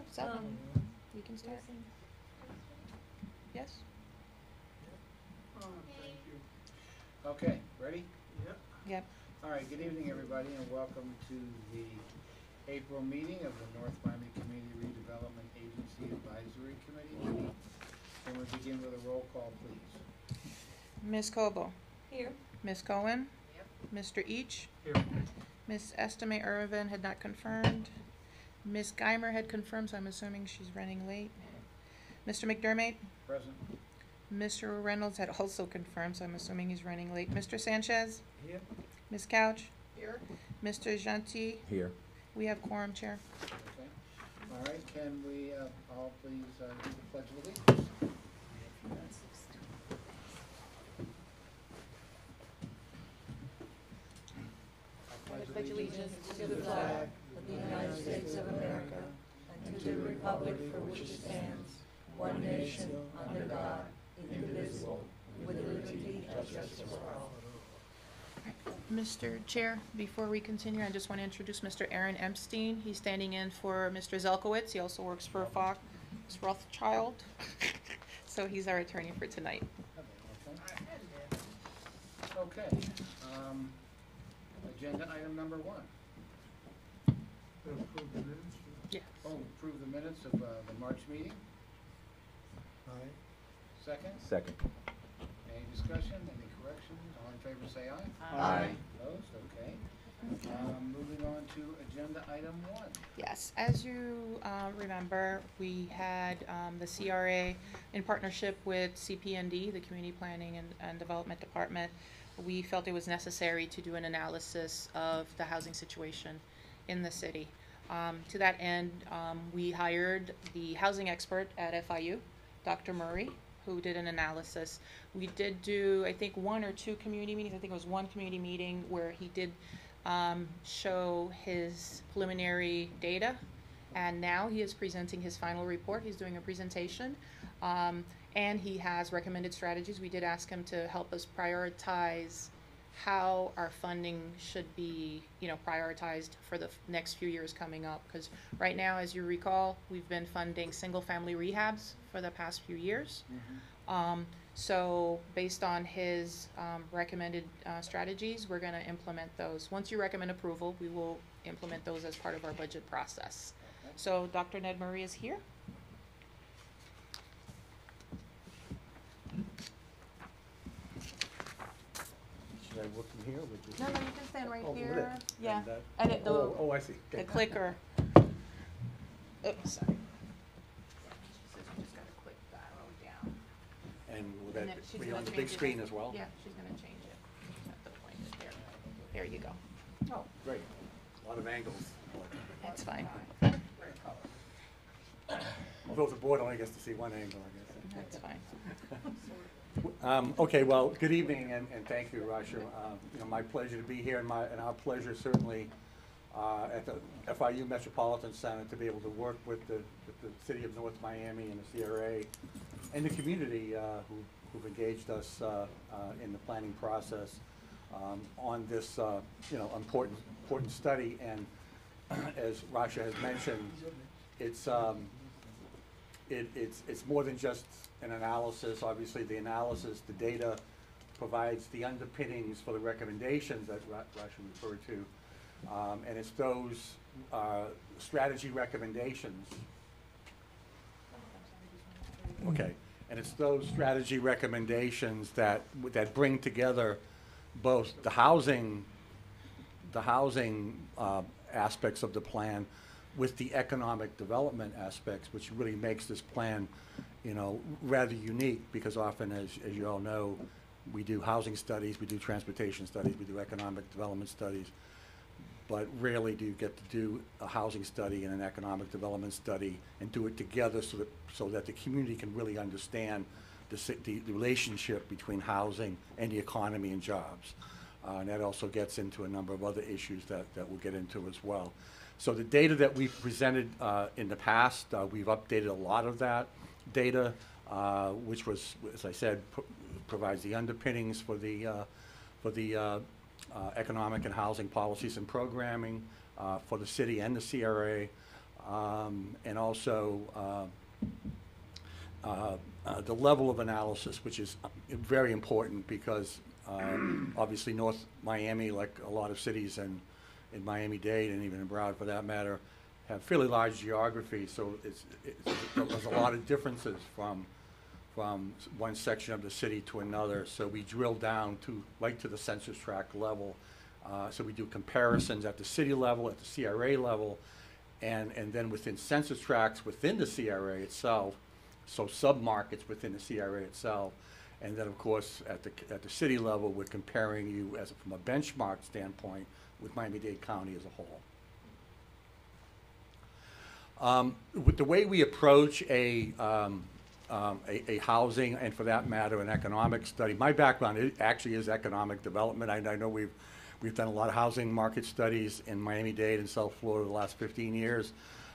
7. We can start. Yes? Thank you. Okay, ready? Yep. Yep. All right, good evening, everybody, and welcome to the April meeting of the North Miami Community Redevelopment Agency Advisory Committee meeting. And we'll begin with a roll call, please. Ms. Coble? Here. Ms. Cohen? Yep. Mr. Each? Here. Ms. Estime Irvin had not confirmed. Ms. Geimer had confirmed, so I'm assuming she's running late. Mr. McDermott? Present. Mr. Reynolds had also confirmed, so I'm assuming he's running late. Mr. Sanchez? Here. Ms. Couch? Here. Mr. Gentil? Here. We have quorum, Chair. Okay. All right, can we all please do the Pledge of Allegiance? I pledge allegiance to the flag of the United States of America and to the republic for which it stands, one nation, under God, indivisible, with liberty and justice for all. Mr. Chair, before we continue, I just want to introduce Mr. Aaron Epstein. He's standing in for Mr. Zelkowitz. He also works for Fox Rothschild. So he's our attorney for tonight. Okay. Agenda item number 1. Approve the minutes. Yeah. Oh, approve the minutes of the March meeting. Aye. Second. Second. Any discussion, any corrections? All in favor say aye. Aye. Opposed? Okay. Moving on to agenda item 1. Yes, as you remember, we had the CRA in partnership with CPND, the Community Planning and Development Department. We felt it was necessary to do an analysis of the housing situation in the city. To that end, we hired the housing expert at FIU, Dr. Murray, who did an analysis. We did do, I think, 1 or 2 community meetings. I think it was 1 community meeting where he did show his preliminary data, and now he is presenting his final report. He's doing a presentation, and he has recommended strategies. We did ask him to help us prioritize how our funding should be, prioritized for the next few years coming up. Because right now, as you recall, we've been funding single-family rehabs for the past few years. Mm-hmm. So based on his recommended strategies, we're going to implement those. Once you recommend approval, we will implement those as part of our budget process. Okay. So Dr. Ned Murray is here. Should I work from here? No, you can stand right over here. there. Yeah. And, And it, I see. the Okay. clicker. Oops, sorry. She says you just got to click that arrow down. And will And that then she's be gonna on the change big it. screen as well? Yeah, she's going to change it. Just have to point it there. There you go. Oh, great. A lot of angles. That's fine. Although the board only gets to see one angle, I guess. That's fine. Okay, well, good evening, and thank you, Rasha. My pleasure to be here, and our pleasure certainly at the FIU Metropolitan Center to be able to work with the City of North Miami and the CRA and the community who've engaged us in the planning process on this important study. And as Rasha has mentioned, it's more than just an analysis. Obviously, the analysis, the data provides the underpinnings for the recommendations that Rasha referred to, and it's those strategy recommendations. Okay, and it's those strategy recommendations that bring together both the housing aspects of the plan with the economic development aspects, which really makes this plan, rather unique, because often, as you all know, we do housing studies, we do transportation studies, we do economic development studies, but rarely do you get to do a housing study and an economic development study and do it together so that the community can really understand the relationship between housing and the economy and jobs. And that also gets into a number of other issues that we'll get into as well. So the data that we've presented in the past, we've updated a lot of that data, which was, as I said, provides the underpinnings for the economic and housing policies and programming for the city and the CRA. and also the level of analysis, which is very important because obviously North Miami, like a lot of cities in Miami-Dade and even in Broward for that matter, have fairly large geography, so there's a lot of differences from one section of the city to another. So we drill down right to the census tract level. So we do comparisons at the city level, at the CRA level, and then within census tracts within the CRA itself, so sub-markets within the CRA itself. And then, of course, at the city level, we're comparing you from a benchmark standpoint with Miami-Dade County as a whole. With the way we approach a housing, and for that matter, an economic study, my background actually is economic development. I know we've done a lot of housing market studies in Miami-Dade and South Florida the last 15 years.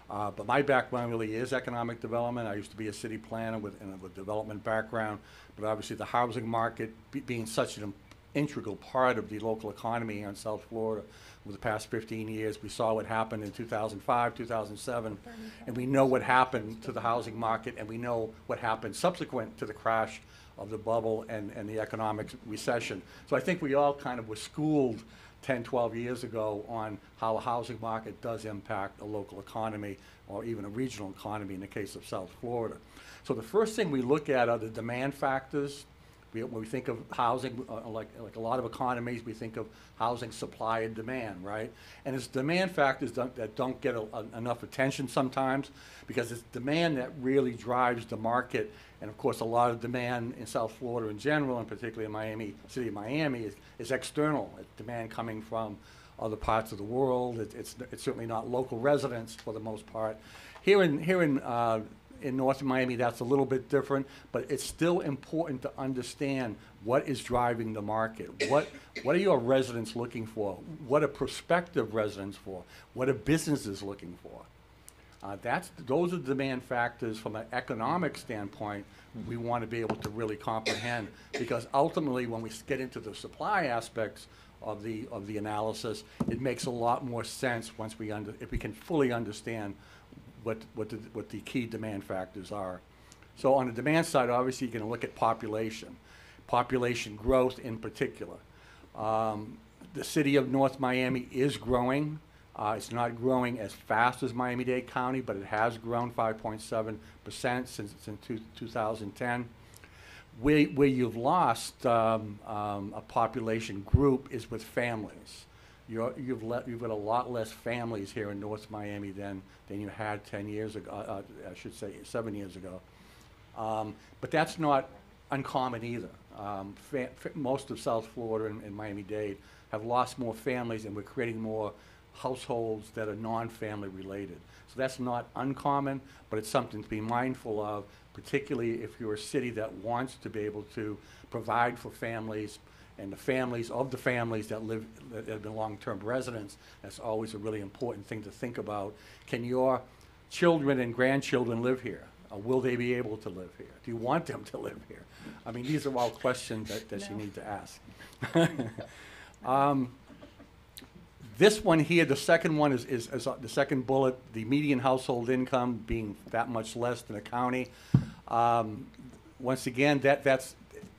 But my background really is economic development. I used to be a city planner with a development background, but obviously the housing market being such an integral part of the local economy here in South Florida over the past 15 years. We saw what happened in 2005, 2007, and we know what happened to the housing market, and we know what happened subsequent to the crash of the bubble and the economic recession. So I think we all kind of were schooled 10, 12 years ago on how a housing market does impact a local economy or even a regional economy in the case of South Florida. So the first thing we look at are the demand factors. When we think of housing, like a lot of economies, we think of housing supply and demand, right? And it's demand factors that don't get enough attention sometimes, because it's demand that really drives the market. And of course, a lot of demand in South Florida in general, and particularly in Miami, city of Miami, is external. It's demand coming from other parts of the world. It's certainly not local residents for the most part. Here in North Miami, that's a little bit different, but it's still important to understand what is driving the market. What are your residents looking for? What are prospective residents for? What are businesses looking for? Those are demand factors from an economic standpoint we want to be able to really comprehend, because ultimately when we get into the supply aspects of the analysis, it makes a lot more sense if we can fully understand what the key demand factors are. So on the demand side, obviously, you're going to look at population growth in particular. The city of North Miami is growing. It's not growing as fast as Miami-Dade County, but it has grown 5.7% since 2010. Where you've lost a population group is with families. You've got a lot less families here in North Miami than you had 10 years ago, I should say 7 years ago. But that's not uncommon either. Most of South Florida and Miami-Dade have lost more families, and we're creating more households that are non-family related. So that's not uncommon, but it's something to be mindful of, particularly if you're a city that wants to be able to provide for families and the families that have been long-term residents. That's always a really important thing to think about. Can your children and grandchildren live here? Or will they be able to live here? Do you want them to live here? I mean, these are all questions that you need to ask. This one here, the second one is the second bullet, the median household income being that much less than a county. Once again,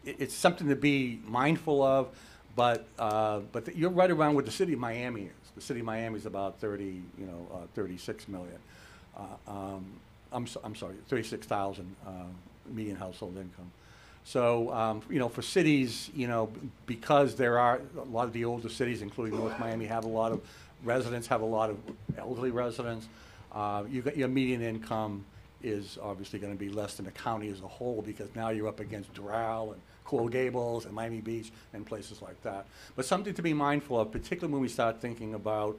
it's something to be mindful of, but you're right around where the city of Miami is. The city of Miami is about 36 million. I'm sorry, 36,000 median household income. So, for cities, because there are a lot of the older cities, including North Miami, have a lot of residents, have a lot of elderly residents, your median income is obviously going to be less than the county as a whole, because now you're up against Doral and Coral Gables and Miami Beach and places like that. But something to be mindful of, particularly when we start thinking about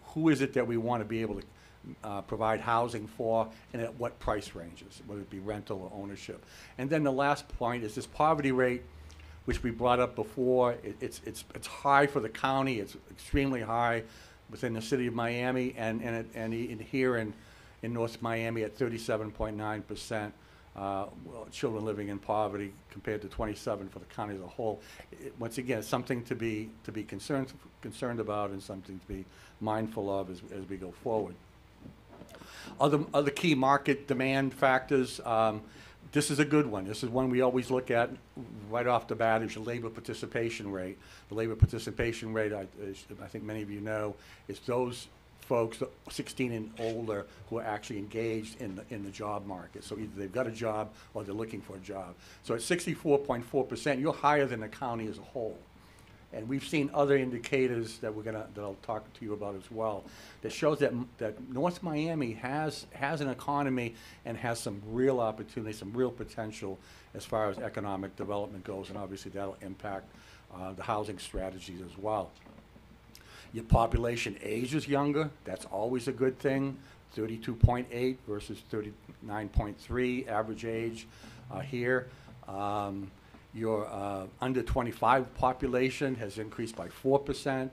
who is it that we want to be able to provide housing for, and at what price ranges, whether it be rental or ownership. And then the last point is this poverty rate, which we brought up before. It's high for the county. It's extremely high within the city of Miami, and here in North Miami at 37.9%. Children living in poverty compared to 27 for the county as a whole. Once again, it's something to be concerned about, and something to be mindful of as we go forward. Other key market demand factors, this is a good one. This is one we always look at right off the bat, is your labor participation rate. The labor participation rate, I think many of you know, is those folks 16 and older who are actually engaged in the job market. So either they've got a job or they're looking for a job. So at 64.4%, you're higher than the county as a whole. And we've seen other indicators that that I'll talk to you about as well, that shows that North Miami has an economy and has some real opportunity, some real potential as far as economic development goes, and obviously that'll impact the housing strategies as well. Your population ages younger. That's always a good thing. 32.8 versus 39.3 average age here. Your under 25 population has increased by 4%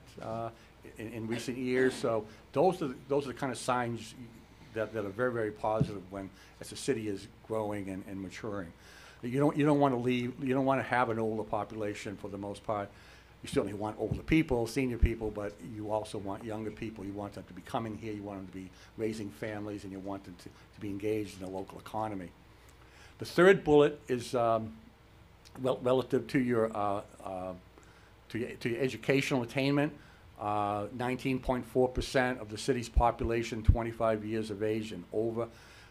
in recent years. So those are the kind of signs that are very, very positive as the city is growing and maturing. You don't want to have an older population for the most part. You certainly want older people, senior people, but you also want younger people. You want them to be coming here. You want them to be raising families, and you want them to be engaged in the local economy. The third bullet is relative to your educational attainment. 19.4% of the city's population, 25 years of age and over,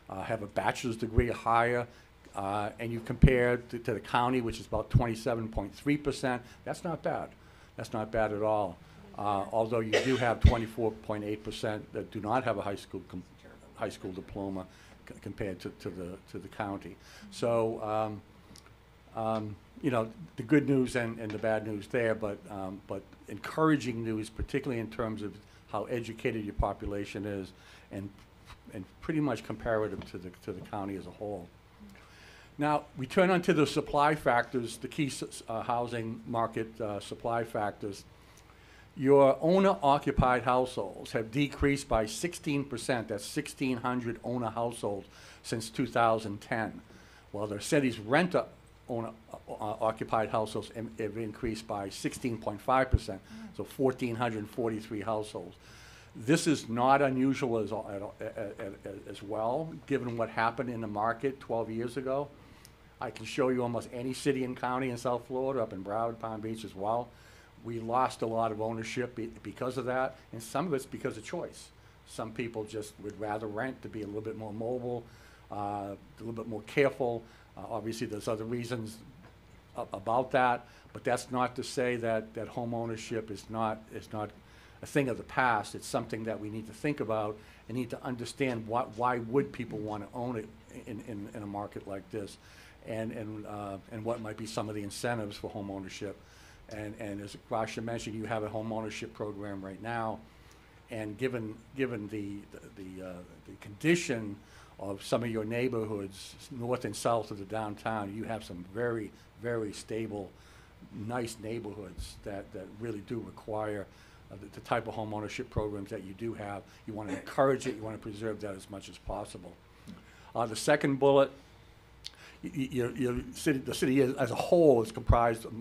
have a bachelor's degree or higher. And you compare to the county, which is about 27.3%. That's not bad. That's not bad at all. Although you do have 24.8% that do not have a high school diploma compared to the county. So you know, the good news and the bad news there, but encouraging news, particularly in terms of how educated your population is, and pretty much comparative to the county as a whole. Now, we turn on to the supply factors, the key housing market supply factors. Your owner-occupied households have decreased by 16%. That's 1,600 owner households since 2010. While the city's owner-occupied households have increased by 16.5%, so 1,443 households. This is not unusual as well, given what happened in the market 12 years ago. I can show you almost any city and county in South Florida, up in Broward, Palm Beach as well. We lost a lot of ownership because of that, and some of it's because of choice. Some people just would rather rent to be a little bit more mobile, a little bit more careful. Obviously, there's other reasons about that, but that's not to say that home ownership is not a thing of the past. It's something that we need to think about and need to understand why would people want to own it in a market like this, and what might be some of the incentives for home ownership. And as Rasha mentioned, you have a home ownership program right now, and given the condition of some of your neighborhoods north and south of the downtown, you have some very, very stable, nice neighborhoods that really do require the type of home ownership programs that you do have. You want to encourage it. You want to preserve that as much as possible. The second bullet, the city as a whole is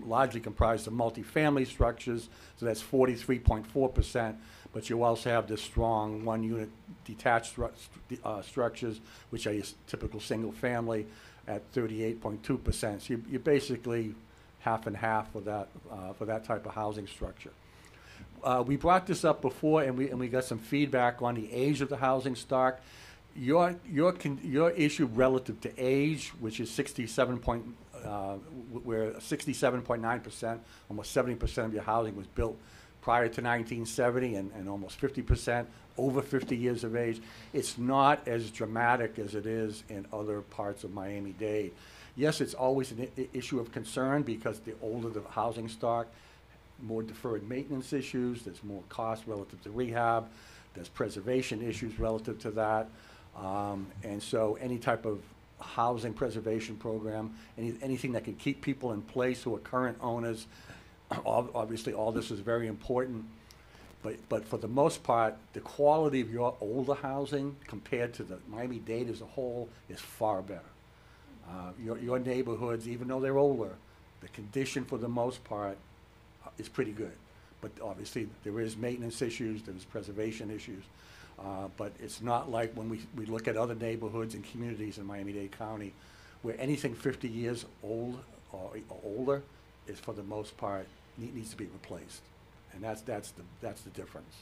largely comprised of multifamily structures, so that's 43.4%, but you also have the strong one-unit detached structures, which are your typical single family, at 38.2%. So you're basically half and half for that type of housing structure. We brought this up before, and we got some feedback on the age of the housing stock. Your issue relative to age, which is 67.9%, almost 70% of your housing was built prior to 1970, and almost 50% over 50 years of age. It's not as dramatic as it is in other parts of Miami-Dade. Yes, it's always an issue of concern because the older the housing stock, more deferred maintenance issues, there's more cost relative to rehab, there's preservation issues relative to that. And so any type of housing preservation program, anything that can keep people in place who are current owners, obviously all this is very important. But for the most part, the quality of your older housing compared to the Miami-Dade as a whole is far better. Your neighborhoods, even though they're older, the condition for the most part is pretty good. But obviously there is maintenance issues, there's preservation issues. But it's not like when we look at other neighborhoods and communities in Miami-Dade County where anything 50 years old or older is, for the most part, needs to be replaced. And that's the difference.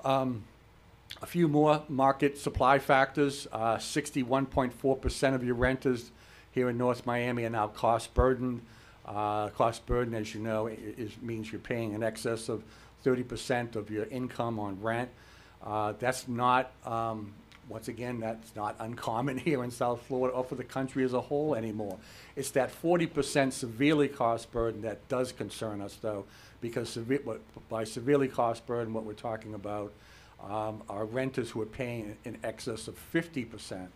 A few more market supply factors. 61.4% of your renters here in North Miami are now cost burdened. Cost burden, as you know, means you're paying in excess of 30% of your income on rent. That's not, once again, that's not uncommon here in South Florida or for the country as a whole anymore. It's that 40% severely cost burden that does concern us, though, because by severely cost burden, what we're talking about are renters who are paying in excess of 50%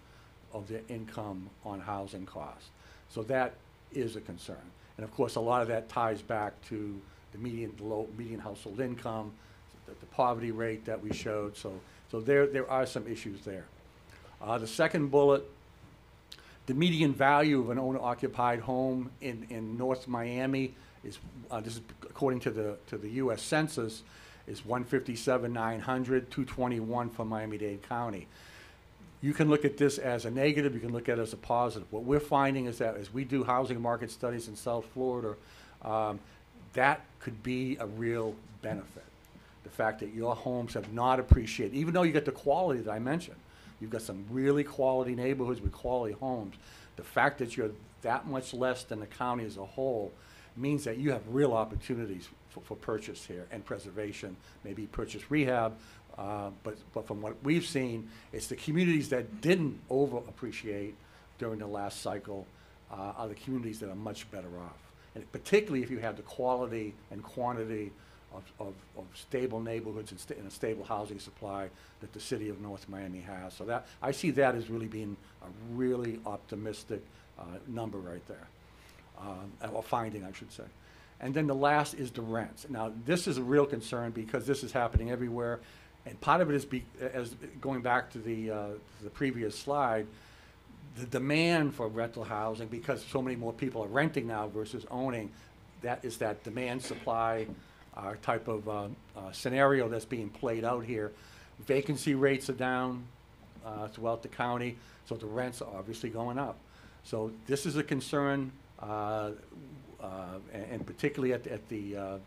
of their income on housing costs. So that is a concern. And of course, a lot of that ties back to the low median household income, the poverty rate that we showed. So there are some issues there. The second bullet, the median value of an owner-occupied home in North Miami is, this is according to the U.S. Census, is $157,900, $221 for Miami-Dade County. You can look at this as a negative, you can look at it as a positive. What we're finding is that as we do housing market studies in South Florida, that could be a real benefit. The fact that your homes have not appreciated, even though you get the quality that I mentioned, you've got some really quality neighborhoods with quality homes. The fact that you're that much less than the county as a whole means that you have real opportunities for purchase here and preservation, maybe purchase rehab. But from what we've seen, it's the communities that didn't over appreciate during the last cycle are the communities that are much better off. And particularly if you have the quality and quantity of stable neighborhoods and a stable housing supply that the city of North Miami has. So that, I see that as really being a really optimistic number right there, or finding, I should say. And then the last is the rents. Now, this is a real concern because this is happening everywhere. And part of it is, as going back to the previous slide, the demand for rental housing, because so many more people are renting now versus owning, that is that demand-supply type of scenario that's being played out here. Vacancy rates are down throughout the county, so the rents are obviously going up. So this is a concern, and particularly at the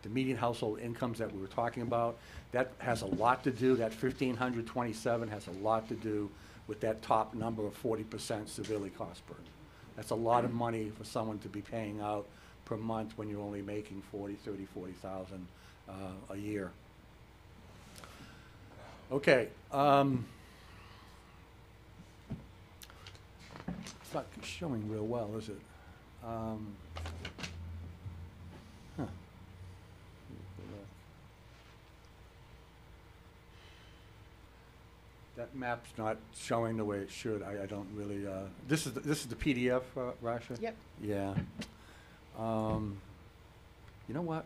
median household incomes that we were talking about. That has a lot to do, that 1,527 has a lot to do with that top number of 40% severely cost burden. That's a lot of money for someone to be paying out per month when you're only making 40,000 a year. Okay. It's not showing real well, is it? That map's not showing the way it should. I don't really. This is the PDF, Rasha? Yep. Yeah. You know what?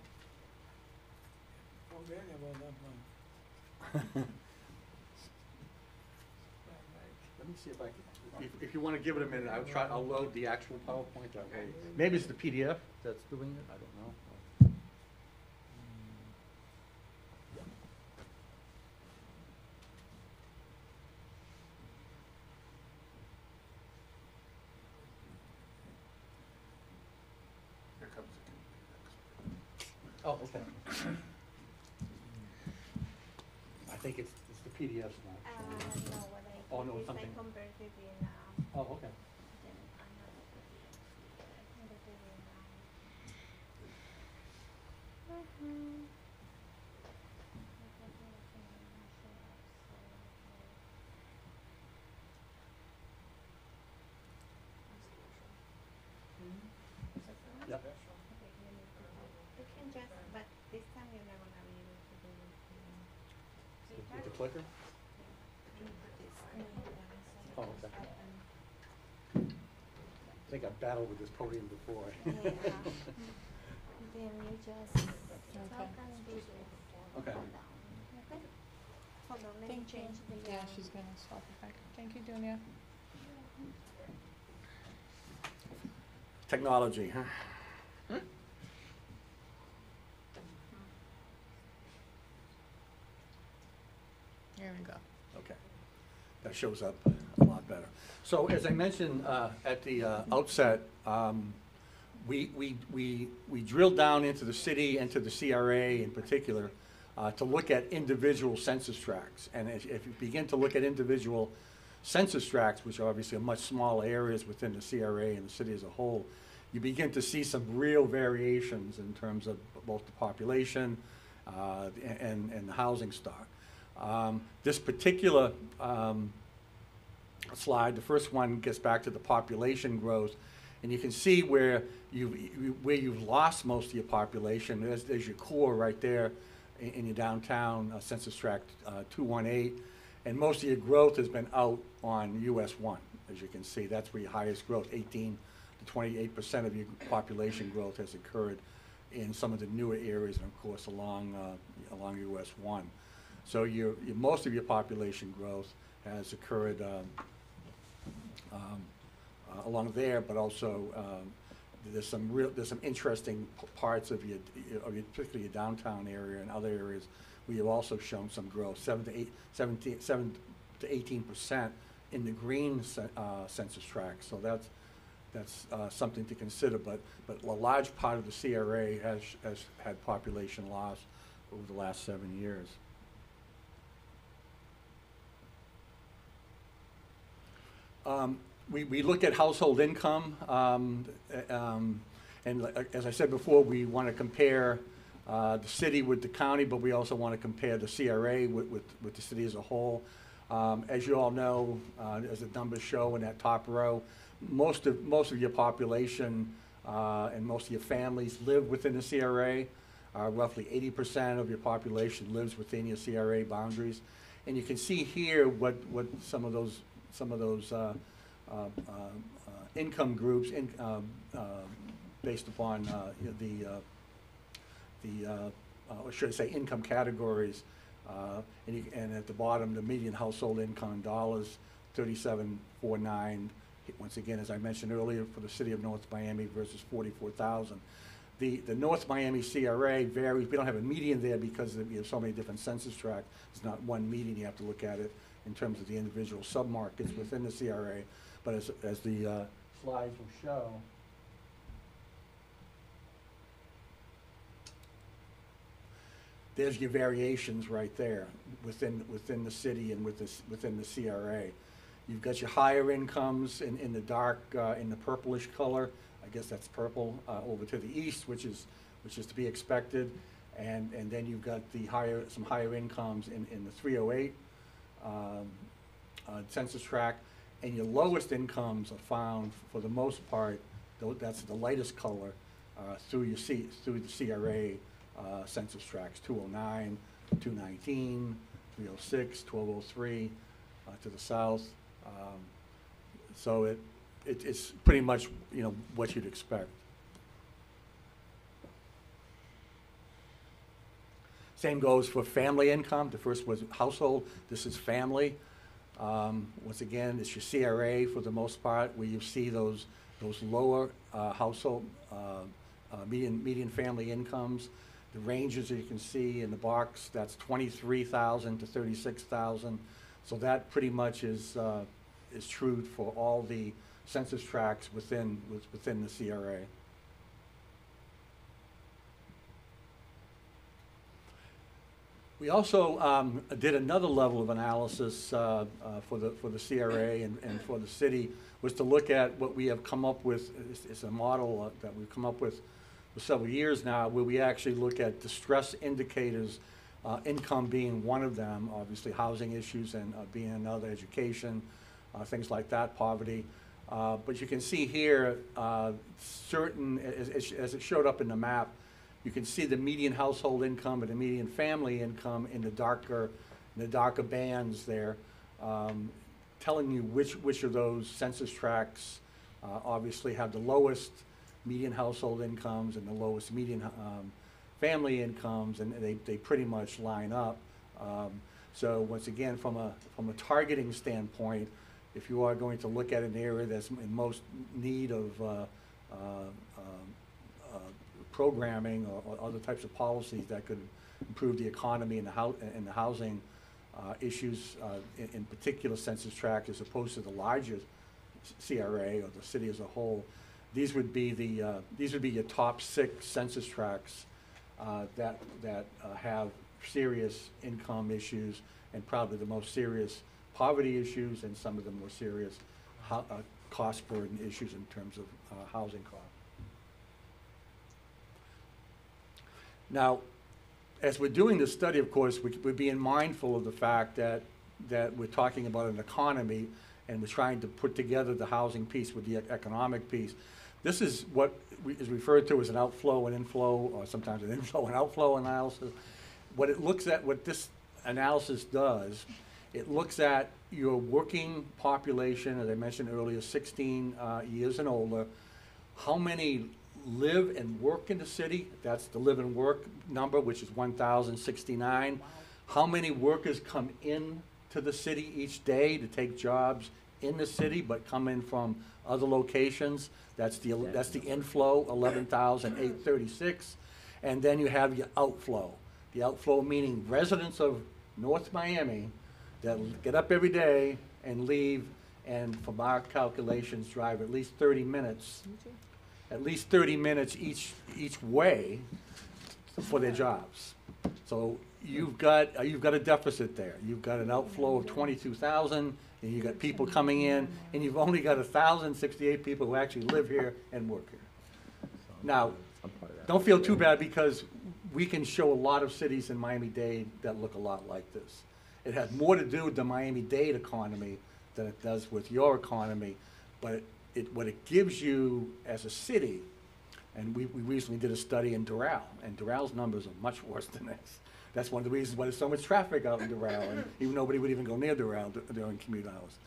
Let me see if I can. If you want to give it a minute, I'll load the actual PowerPoint that way. Maybe it's the PDF that's doing it. I don't know. Here comes the Oh, okay. I think it's the PDFs now. No, what I Oh, no, did is something. I converted in Oh, okay. then another PDF. I converted in Yep. you can just, but this time you're not gonna be able to do it. With the clicker? Oh, okay. I think I've battled with this podium before. Yeah. Then you just talk and do this. Okay. Down. Okay? Hold on, let me Thank you. change the. Yeah, she's gonna swap it back. Thank you, Dunya. Technology, huh? go. Okay, that shows up a lot better. So as I mentioned at the outset, we drilled down into the city and to the CRA in particular to look at individual census tracts. And if you begin to look at individual census tracts, which are obviously much smaller areas within the CRA and the city as a whole, you begin to see some real variations in terms of both the population and the housing stock. This particular slide, the first one, gets back to the population growth, and you can see where you've lost most of your population. There's your core right there in your downtown census tract 218, and most of your growth has been out on US 1, as you can see. That's where your highest growth, 18 to 28% of your population growth has occurred in some of the newer areas, and of course along US 1. So most of your population growth has occurred along there, but also there's some interesting parts of your particularly your downtown area and other areas where you've also shown some growth, 7 to 18% in the green census tract. So that's something to consider. But a large part of the CRA has had population loss over the last 7 years. We look at household income, and as I said before, we want to compare the city with the county, but we also want to compare the CRA with the city as a whole. As you all know, as the numbers show in that top row, most of your population and most of your families live within the CRA. Roughly 80% of your population lives within your CRA boundaries, and you can see here what some of those income groups based upon or should I say income categories, and at the bottom the median household income in dollars, $37,409. Once again, as I mentioned earlier, for the city of North Miami versus 44,000. The North Miami CRA varies. We don't have a median there because we have so many different census tracts. It's not one median. You have to look at it in terms of the individual submarkets within the CRA. But as the slides will show, there's your variations right there within the city and within the CRA. You've got your higher incomes in the dark, in the purplish color. I guess that's purple over to the east, which is to be expected, and then you've got some higher incomes in the 308 census tract, and your lowest incomes are found for the most part. That's the lightest color through the CRA census tracts, 209, 219, 306, 1203 to the south. So it's pretty much what you'd expect. Same goes for family income. The first was household. This is family. Once again, it's your CRA for the most part, where you see those lower household median family incomes. The ranges that you can see in the box, that's 23,000 to 36,000. So that pretty much is true for all the census tracts within the CRA. We also did another level of analysis for the CRA and for the city, was to look at what we have come up with. It's a model that we've come up with for several years now, where we actually look at distress indicators, income being one of them, obviously housing issues and being another, education, things like that, poverty. But you can see here, certain, as it showed up in the map, you can see the median household income and the median family income in the darker bands there, telling you which of those census tracts obviously have the lowest median household incomes and the lowest median family incomes, and they pretty much line up. So once again, from a targeting standpoint, if you are going to look at an area that's in most need of programming or other types of policies that could improve the economy and the housing issues in particular census tract as opposed to the larger CRA or the city as a whole. These would be your top 6 census tracts that have serious income issues and probably the most serious poverty issues and some of the more serious cost burden issues in terms of housing costs. Now, as we're doing this study, of course, we're being mindful of the fact that we're talking about an economy and we're trying to put together the housing piece with the economic piece. This is what is referred to as an outflow and inflow, or sometimes an inflow and outflow analysis. What it looks at, what this analysis does, it looks at your working population, as I mentioned earlier, 16 years and older. How many live and work in the city? That's the live and work number, which is 1,069. How many workers come in to the city each day to take jobs in the city but come in from other locations? That's the inflow, 11,836. And then you have your outflow. The outflow meaning residents of North Miami that get up every day and leave, and from our calculations drive at least 30 minutes each way for their jobs. So you've got a deficit there. You've got an outflow of 22,000, and you've got people coming in, and you've only got 1,068 people who actually live here and work here. Now, don't feel too bad, because we can show a lot of cities in Miami-Dade that look a lot like this. It has more to do with the Miami-Dade economy than it does with your economy, but what it gives you as a city, and we recently did a study in Doral, and Doral's numbers are much worse than this. That's one of the reasons why there's so much traffic out in Doral, and even nobody would even go near Doral during commute hours.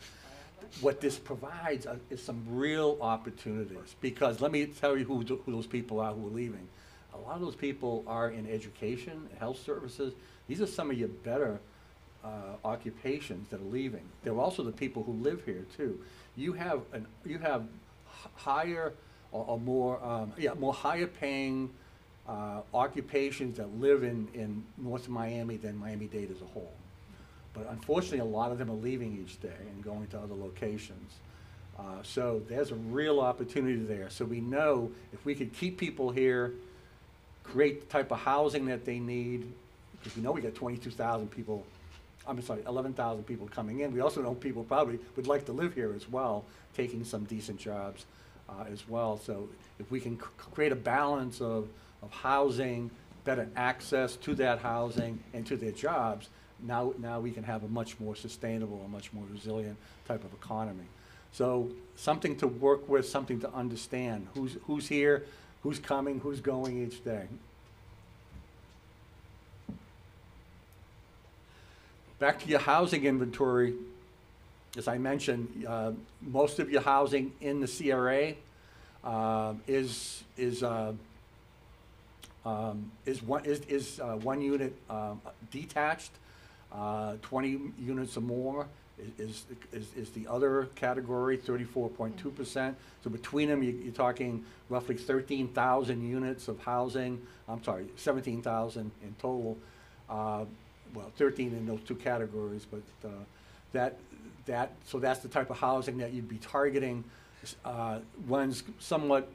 What this provides is some real opportunities, because let me tell you who those people are who are leaving. A lot of those people are in education, health services. These are some of your better occupations that are leaving. They're also the people who live here too. You have higher or more higher paying occupations that live in North Miami than Miami-Dade as a whole. But unfortunately, a lot of them are leaving each day and going to other locations. So there's a real opportunity there. So we know if we could keep people here, create the type of housing that they need, because we know we got 22,000 people, 11,000 people coming in. We also know people probably would like to live here as well, taking some decent jobs as well. So if we can create a balance of housing, better access to that housing and to their jobs, now we can have a much more sustainable, a much more resilient type of economy. So something to work with, something to understand. Who's here, who's coming, who's going each day. Back to your housing inventory. As I mentioned, most of your housing in the CRA is one unit detached. 20 units or more is the other category, 34.2%. So between them, you're talking roughly 13,000 units of housing. I'm sorry, 17,000 in total. Well, 13 in those two categories, but so that's the type of housing that you'd be targeting. One's somewhat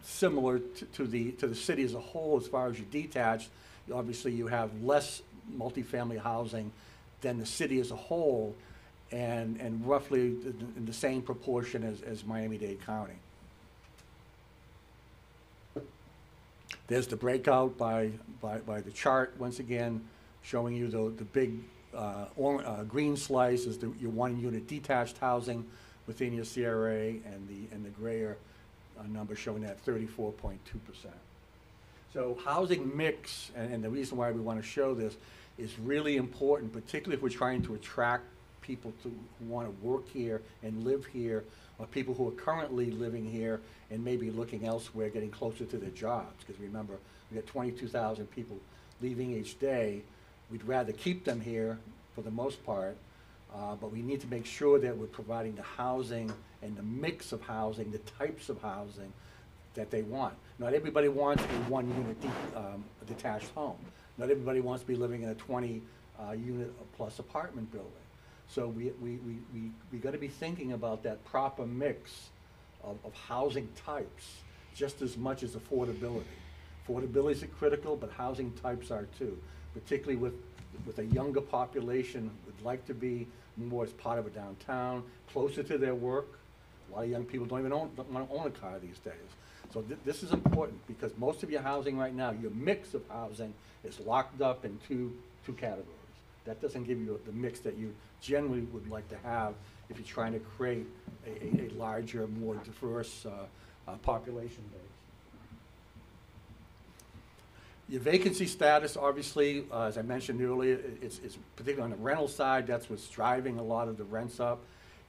similar to the city as a whole as far as your detached. Obviously, you have less multifamily housing than the city as a whole, and roughly in the same proportion as Miami-Dade County. There's the breakout by the chart, once again, showing you the big green slice is your one unit detached housing within your CRA, and the grayer number showing that 34.2%. So housing mix, and the reason why we want to show this is really important, particularly if we're trying to attract people who want to work here and live here, or people who are currently living here and maybe looking elsewhere, getting closer to their jobs. Because remember, we got 22,000 people leaving each day. We'd rather keep them here for the most part, but we need to make sure that we're providing the housing and the mix of housing, the types of housing that they want. Not everybody wants a one-unit detached home. Not everybody wants to be living in a 20 unit plus apartment building. So we got to be thinking about that proper mix of housing types just as much as affordability. Affordability is critical, but housing types are too, particularly with a younger population who would like to be more as part of a downtown, closer to their work. A lot of young people don't want to own a car these days. So this is important because most of your housing right now, your mix of housing is locked up in two categories. That doesn't give you the mix that you generally would like to have if you're trying to create a larger, more diverse population base. Your vacancy status, obviously, as I mentioned earlier, it's particularly on the rental side, that's what's driving a lot of the rents up.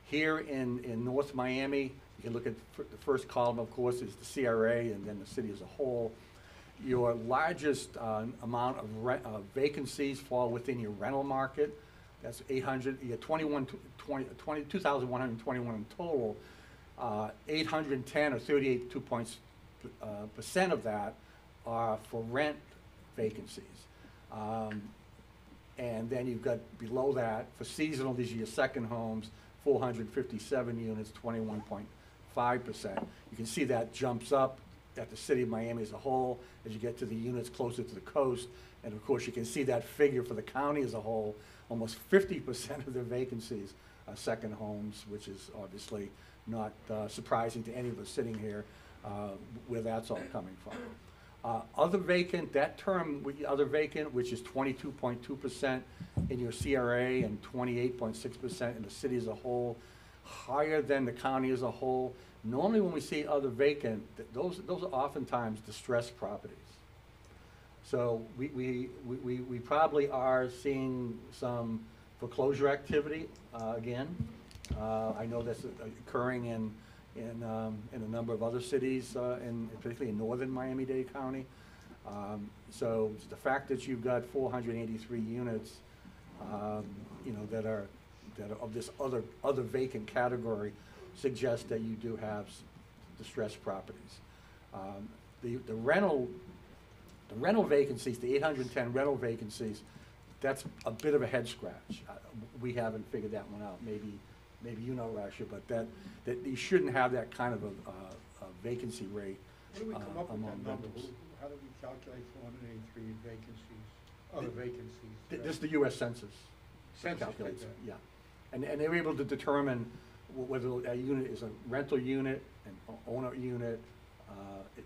Here in North Miami, you can look at the first column, of course, is the CRA and then the city as a whole. Your largest amount of vacancies fall within your rental market. That's 800, you have 2,121 in total. 810 or 38% of that are for rent vacancies. And then you've got below that, for seasonal, these are your second homes, 457 units, 21.5%. You can see that jumps up at the city of Miami as a whole as you get to the units closer to the coast. And of course, you can see that figure for the county as a whole, almost 50% of their vacancies are second homes, which is obviously not surprising to any of us sitting here where that's all coming from. Other vacant, that term, other vacant, which is 22.2% in your CRA and 28.6% in the city as a whole, higher than the county as a whole. Normally when we see other vacant, those are oftentimes distressed properties. So we probably are seeing some foreclosure activity again. I know that's occurring in a number of other cities, particularly in northern Miami-Dade County. So the fact that you've got 483 units, that are of this other vacant category suggests that you do have distressed properties. The rental vacancies, the 810 rental vacancies, that's a bit of a head scratch. We haven't figured that one out. Maybe you know, Rasha, but that you shouldn't have that kind of a vacancy rate. How do we come up with among that number? rentals. How do we calculate 483 vacancies, other vacancies? This is the U.S. Census. Census calculates did it, that. yeah. And they're able to determine whether a unit is a rental unit, an owner unit.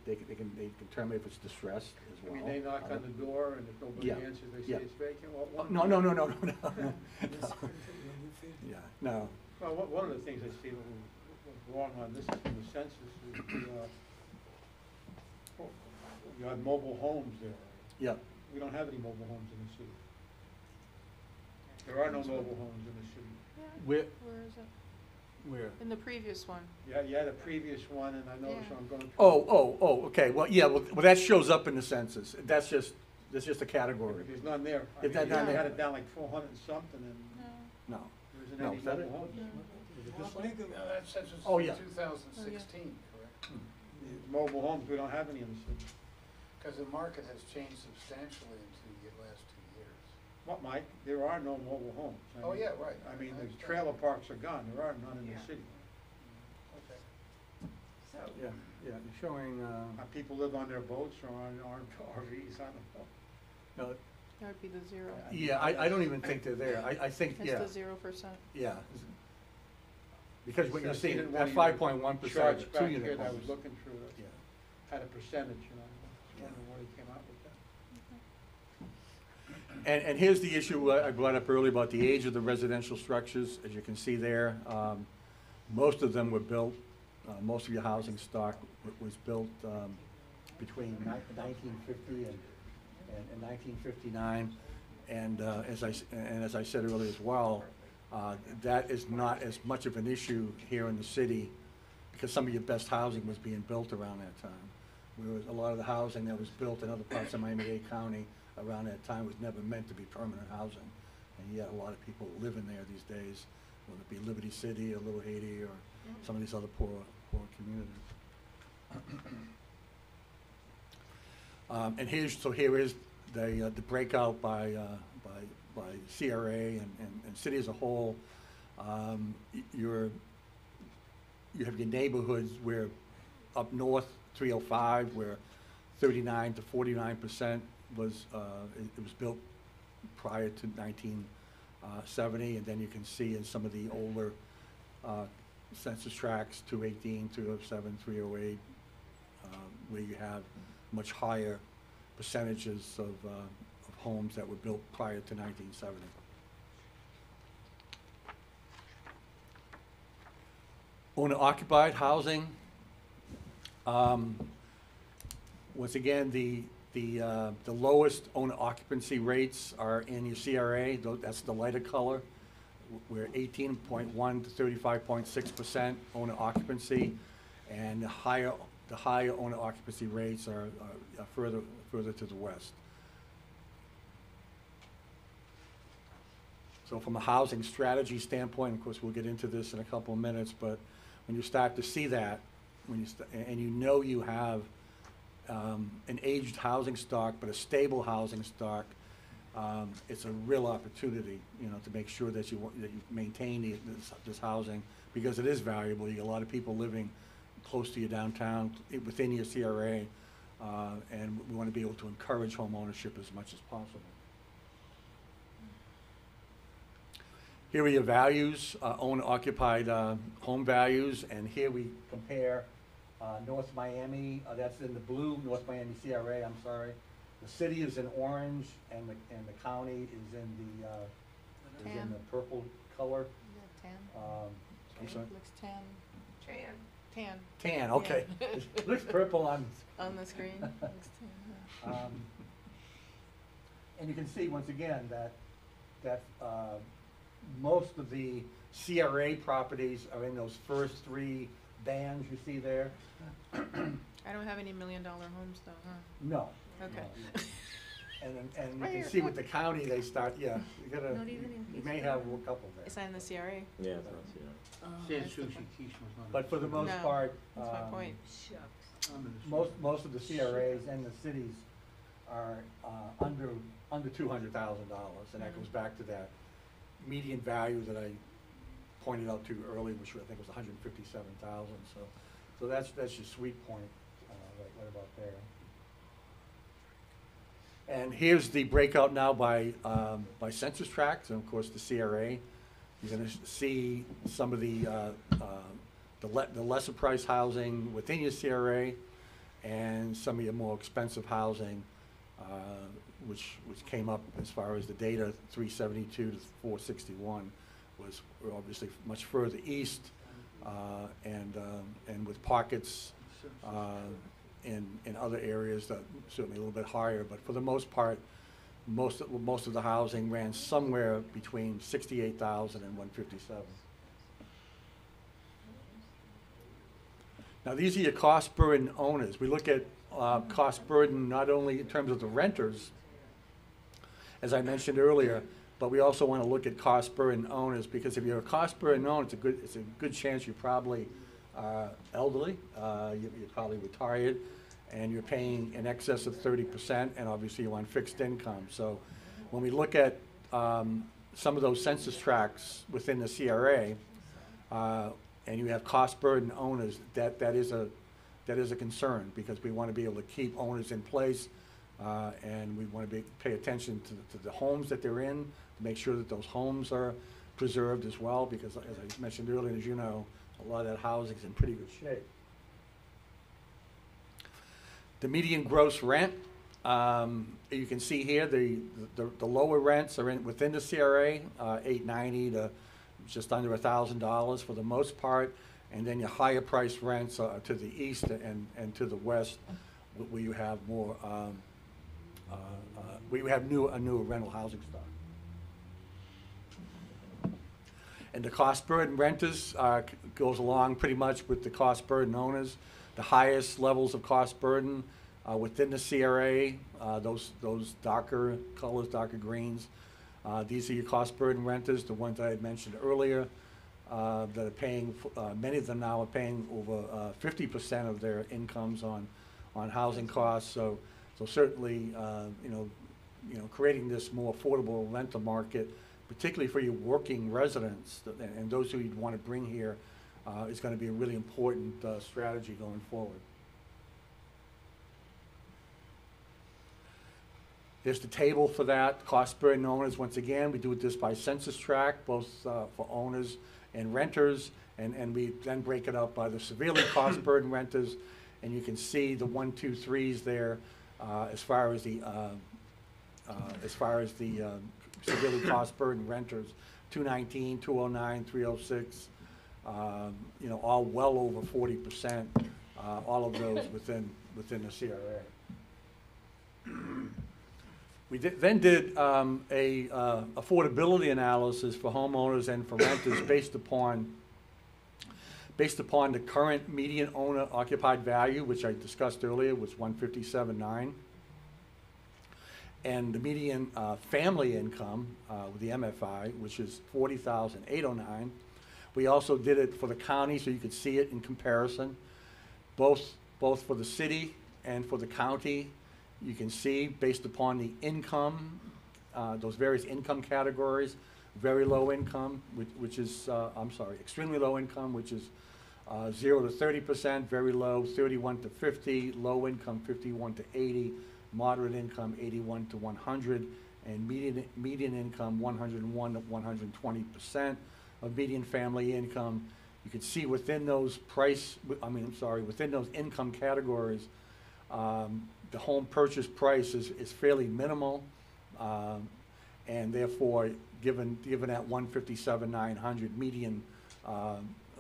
They can determine if it's distressed as I well. mean, they knock on the door and if nobody Yeah, answers, they yeah. say it's vacant? Well, No. Yeah, no. Well, one of the things I see was wrong on this is from the census is you have mobile homes there. Yeah. We don't have any mobile homes in the city. There are no mobile homes in the city. Where Where is it? where? In the previous one. Yeah, you had a previous one, and I noticed Yeah. I'm going through. Oh, okay. Well, yeah. Well, that shows up in the census. That's just a category. There's none there. I If mean, that- you none had there. it down like 400 and something, and No. No. there isn't No, any is that mobile it? homes. Is it this one? No, that census Oh, is yeah. 2016, correct? Mobile homes, we don't have any in the city. Because the market has changed substantially in the last 2 years. What, Mike? There are no mobile homes. I Oh, mean- yeah, right. I mean, I the understand. trailer parks are gone. There are none in the Yeah. city. Okay. Yeah. You're showing. People live on their boats or on RVs, I don't know. No, That would be the zero. yeah. I don't even think they're there. I think It's yeah. the 0%. Yeah. Because what you're Since seeing, you didn't that want 5.1% Charge is back 2 unit here, I homes. was looking through it, Yeah. had a percentage, I was Yeah. wondering where he came out with that. And here's the issue I brought up earlier about the age of the residential structures. As you can see there, most of them were built, most of your housing stock was built between 1950 and 1959. And as I said earlier as well, that is not as much of an issue here in the city because some of your best housing was being built around that time. Whereas a lot of the housing that was built in other parts of Miami-Dade County around that time was never meant to be permanent housing. And yet a lot of people live in there these days, whether it be Liberty City or Little Haiti or some of these other poor communities. And here is the breakout by CRA and city as a whole. You have your neighborhoods where up north, 305, where 39 to 49% was, it was built prior to 1970, and then you can see in some of the older census tracts, 218, 207, 308, where you have much higher percentages of homes that were built prior to 1970. Owner-occupied housing. Once again, the lowest owner occupancy rates are in your CRA. That's the lighter color. We're 18.1 to 35.6% owner occupancy, and the higher owner occupancy rates are further to the west. So from a housing strategy standpoint, of course, we'll get into this in a couple of minutes, but when you start to see that, and you know you have an aged housing stock, but a stable housing stock, it's a real opportunity, to make sure that you maintain this housing, because it is valuable. You get a lot of people living close to your downtown, within your CRA, and we want to be able to encourage home ownership as much as possible. Here are your values, owner-occupied home values, and here we compare North Miami, that's in the blue, North Miami CRA, I'm sorry. The city is in orange, and the county is in the purple color. Tan. I'm sorry? Looks tan. Tan. Tan, okay. Yeah. It looks purple on the screen. Looks tan. and you can see once again that most of the CRA properties are in those first three bands you see there. I don't have any $1 million homes though, huh? No. Okay. No. And you can see with the county, they start, you gotta, Not even in you may have a couple there. Is that in the CRA? Yeah, that's San that's the Sushi thing. Quiche was not. But for the most No, part, That's my point. Shucks. most of the CRAs and the cities are under $200,000, and that goes back to that median value that I pointed out to you earlier, which I think was 157,000. So that's your sweet point, right about there. And here's the breakout now by census tracts, and of course the CRA. You're going to see some of the lesser price housing within your CRA, and some of your more expensive housing, which came up as far as the data, 372 to 461, was obviously much further east, and with pockets in other areas that certainly a little bit higher. But for the most part, most of the housing ran somewhere between 68,000 and 157. Now these are your cost burden owners. We look at cost burden not only in terms of the renters, as I mentioned earlier, but we also want to look at cost burden owners, because if you're a cost burden owner, it's a good chance you're probably elderly, you're probably retired, and you're paying in excess of 30%, and obviously you're on fixed income. So when we look at some of those census tracts within the CRA, and you have cost burden owners, that is a concern, because we want to be able to keep owners in place, and we want to pay attention to the homes that they're in, to make sure that those homes are preserved as well, because as I mentioned earlier, as you know, a lot of that housing is in pretty good shape. The median gross rent, you can see here the lower rents are within the CRA, $890 to just under $1,000 for the most part, and then your higher price rents are to the east and to the west, where you have more, where you have a newer rental housing stock. And the cost burden renters goes along pretty much with the cost burden owners. The highest levels of cost burden within the CRA, those darker colors, darker greens, these are your cost burden renters, the ones I had mentioned earlier, that are paying, many of them now are paying over 50% of their incomes on housing costs. So certainly, you know, creating this more affordable rental market, particularly for your working residents and those who you'd want to bring here, is going to be a really important strategy going forward. There's the table for that, cost burden owners. Once again, we do this by census tract, both for owners and renters, and we then break it up by the severely cost burden renters, and you can see the 1, 2, 3s there as far as the severely cost burden renters, 219, 209, 306, you know, all well over 40%, all of those within the CRA. We then did a affordability analysis for homeowners and for renters based upon the current median owner occupied value, which I discussed earlier, was 157.9, and the median family income with the MFI, which is 40,809. We also did it for the county, so you could see it in comparison, both for the city and for the county. You can see, based upon the income, those various income categories, very low income, which is, extremely low income, which is 0 to 30%, very low, 31 to 50, low income, 51 to 80, moderate income, 81 to 100, and median income, 101 to 120% of median family income. You can see within those within those income categories, the home purchase price is fairly minimal, and therefore, given that 157,900 median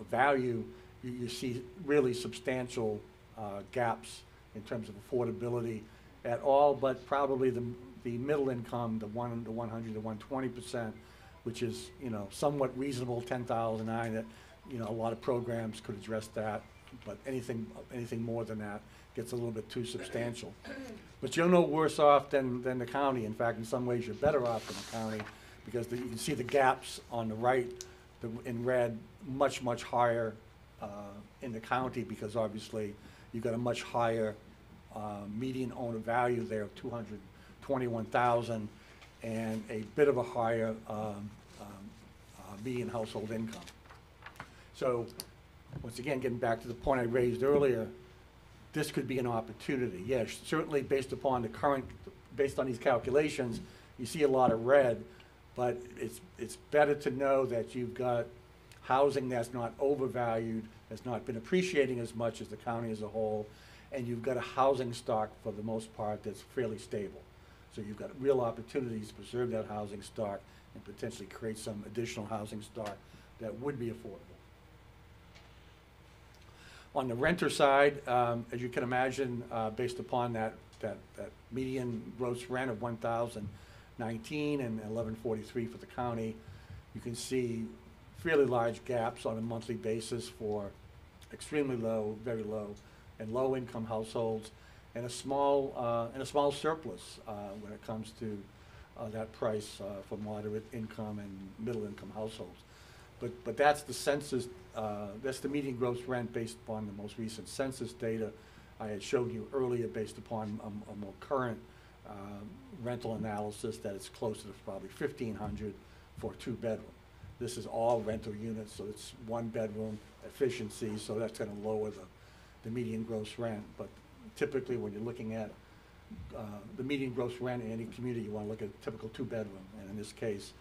value, you see really substantial gaps in terms of affordability at all, but probably the middle income, the 1 to 100 to 120%, which is, you know, somewhat reasonable, 10,009. That, you know, a lot of programs could address that, but anything more than that gets a little bit too substantial. But you're no worse off than the county. In fact, in some ways, you're better off than the county, because you can see the gaps on the right, in red, much higher in the county, because obviously you've got a much higher median owner value there of 221,000, and a bit of a higher median household income. So, once again, getting back to the point I raised earlier, this could be an opportunity. Yes, certainly based on these calculations, you see a lot of red, but it's better to know that you've got housing that's not overvalued, that's not been appreciating as much as the county as a whole, and you've got a housing stock for the most part that's fairly stable. So you've got real opportunities to preserve that housing stock and potentially create some additional housing stock that would be affordable. On the renter side, as you can imagine, based upon that median gross rent of 1,019 and 1143 for the county, you can see fairly large gaps on a monthly basis for extremely low, very low, and low income households, and a small surplus when it comes to that price for moderate income and middle income households. But that's the census, that's the median gross rent based upon the most recent census data I had showed you earlier, based upon a more current rental analysis, that it's closer to probably 1,500 for a 2-bedroom. This is all rental units, so it's 1-bedroom efficiency, so that's going to lower the median gross rent. But typically, when you're looking at the median gross rent in any community, you want to look at a typical 2-bedroom, and in this case,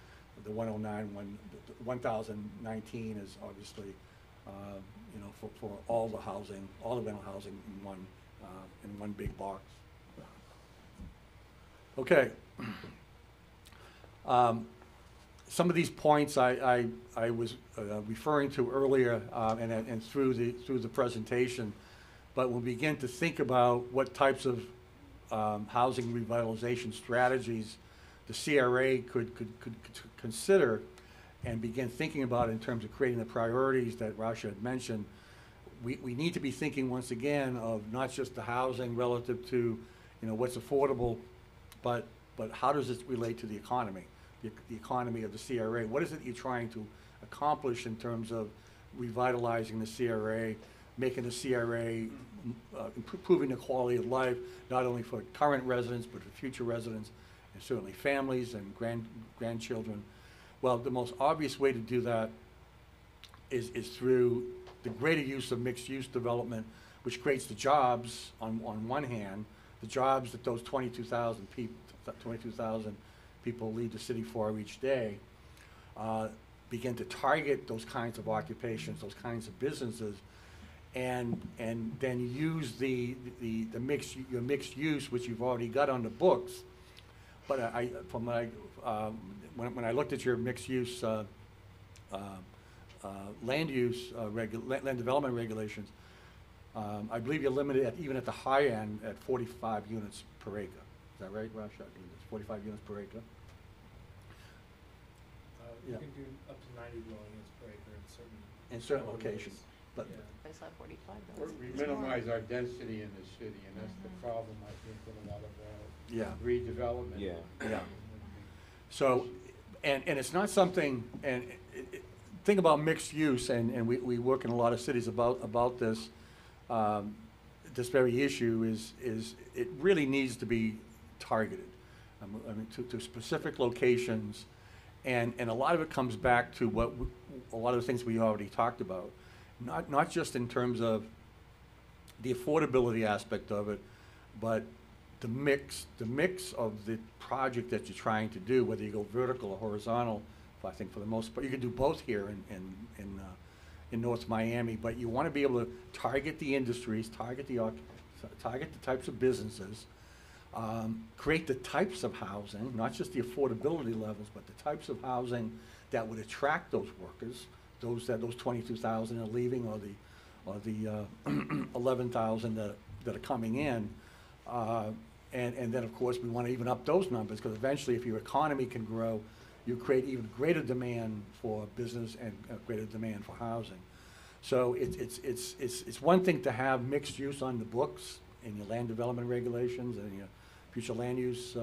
the 1,019 is obviously, you know, for all the housing, all the rental housing in one big box. Okay. Some of these points I was referring to earlier and through the presentation, but we'll begin to think about what types of housing revitalization strategies the CRA could consider and begin thinking about in terms of creating the priorities that Rasha had mentioned. We need to be thinking once again of not just the housing relative to, you know, what's affordable, but how does this relate to the economy, the economy of the CRA? What is it you're trying to accomplish in terms of revitalizing the CRA, making the CRA, improving the quality of life, not only for current residents, but for future residents, and certainly families and grandchildren. Well, the most obvious way to do that is through the greater use of mixed-use development, which creates the jobs on one hand, the jobs that those 22,000 people leave the city for each day, begin to target those kinds of occupations, those kinds of businesses, and then use your mixed use, which you've already got on the books. But when I looked at your mixed use land development regulations, I believe you're limited even at the high end at 45 units per acre. Is that right, Rasha? It's 45 units per acre. You Yeah. can do up to 90 dwelling units per acre In certain areas. locations. But Yeah. I saw 45 We minimize our density in the city, and that's the problem, I think, with a lot of yeah. redevelopment. Yeah. So, and it's not something, and think about mixed use, and we work in a lot of cities about this. This very issue is it really needs to be targeted. I mean, to specific locations, and a lot of it comes back to a lot of the things we already talked about. Not just in terms of the affordability aspect of it, but the mix of the project that you're trying to do, whether you go vertical or horizontal. I think for the most part, you can do both here in North Miami, but you want to be able to target the industries, target the types of businesses, create the types of housing, not just the affordability levels, but the types of housing that would attract those workers, those 22,000 are leaving, or the 11,000 that are coming in. And then, of course, we want to even up those numbers, because eventually, if your economy can grow, you create even greater demand for business and greater demand for housing. So it's one thing to have mixed use on the books in your land development regulations and your future land use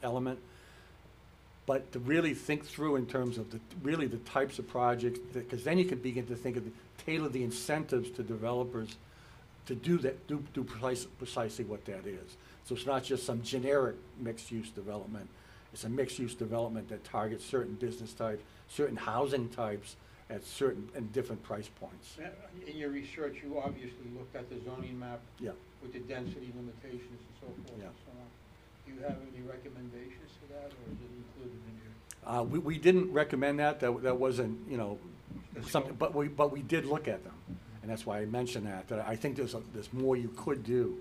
element, but to really think through in terms of the types of projects, because then you can begin to think of tailor the incentives to developers to do precisely what that is. So it's not just some generic mixed-use development. It's a mixed-use development that targets certain business types, certain housing types at certain and different price points. In your research, you obviously looked at the zoning map Yeah. with the density limitations and so forth Yeah. and so on. Do you have any recommendations to that, or is it included in your? We didn't recommend that. That wasn't, That's something, all. but we did look at them, and that's why I mentioned that I think there's more you could do.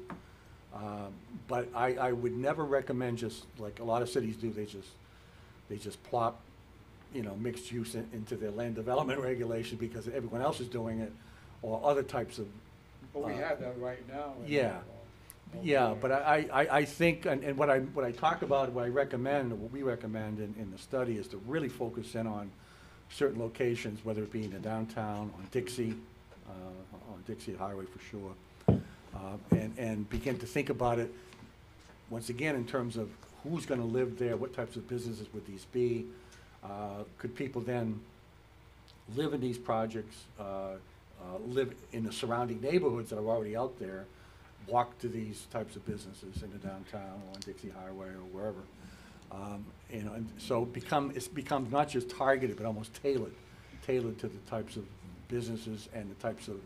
But I would never recommend, just like a lot of cities do, they just plop, mixed use into their land development regulation because everyone else is doing it, or other types of. But we have that right now. Yeah. Yeah, but I think, and what I talk about, what I recommend, or what we recommend in the study, is to really focus in on certain locations, whether it be in the downtown, on Dixie Highway for sure, and begin to think about it, once again, in terms of who's gonna live there, what types of businesses would these be? Could people then live in these projects, live in the surrounding neighborhoods that are already out there, walk to these types of businesses in the downtown or on Dixie Highway or wherever. And so it becomes not just targeted, but almost tailored to the types of businesses and the types of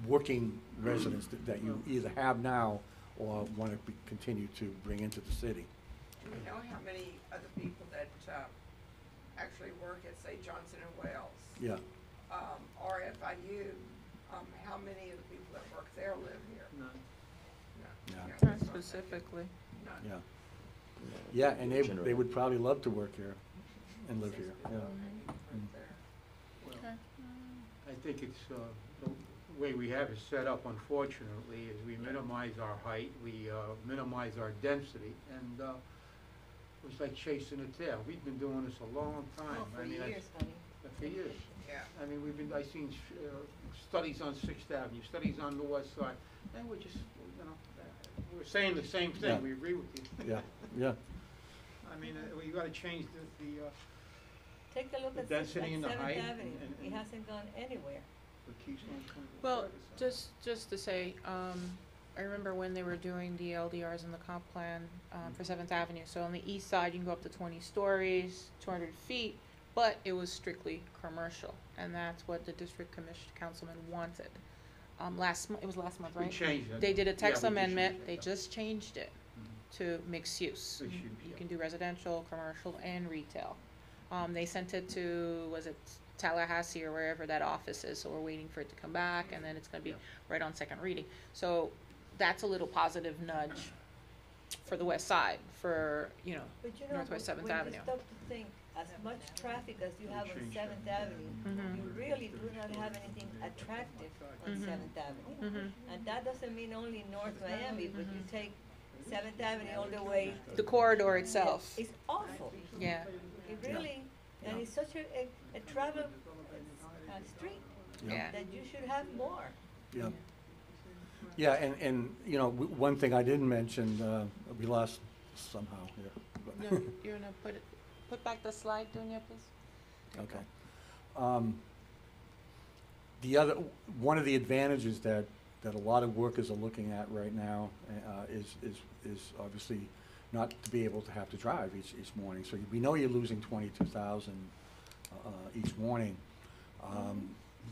working residents that you either have now or want to continue to bring into the city. Do we know how many of the people that actually work at, say, Johnson & Wales? Yeah. Or FIU, how many of the people that work there live here? None. No. Yeah. Not specifically. None. Yeah. Yeah, and they would probably love to work here and live here, yeah. Right there. Well, I think it's, the way we have it set up, unfortunately, is we minimize our height, we minimize our density, and it's like chasing a tail. We've been doing this a long time. For I mean, years, honey. For years. Yeah. I mean, I've seen studies on 6th Avenue, studies on the west side, and we're just, we're saying the same thing. Yeah. We agree with you. Yeah. I mean, we gotta change Take a look The at density and the height 7th Avenue. and- It hasn't gone anywhere. the Keystone. Well, just to say, I remember when they were doing the LDRs and the comp plan, for Seventh Avenue. So on the east side, you can go up to 20 stories, 200 feet, but it was strictly commercial. And that's what the district councilman wanted. It was last month, We right? changed it. They did a text Yeah, we did amendment, change it, they yeah. just changed it to mixed use. Mixed use, You yeah. can do residential, commercial, and retail. They sent it to, was it Tallahassee or wherever that office is, so we're waiting for it to come back, and then it's gonna be Yeah. right on second reading. So that's a little positive nudge for the west side, for, you know, But you know, Northwest Seventh when Avenue. you stop to think, as much traffic as you have on Change Seventh that. Avenue, Mhm. you really do not have anything attractive on Mhm. Seventh Avenue. Mhm. And that doesn't mean only North Miami, but you take Seventh Avenue all the way. The corridor itself, It's awful. yeah. It really, and it's such a travel street Yeah. that you should have more. Yeah. Yeah, and, you know, one thing I didn't mention, we lost somehow here. but- No, you're gonna put back the slide, Dunya, please? Okay. One of the advantages that a lot of workers are looking at right now is obviously not to be able to have to drive each morning. So we know you're losing 22,000 each morning.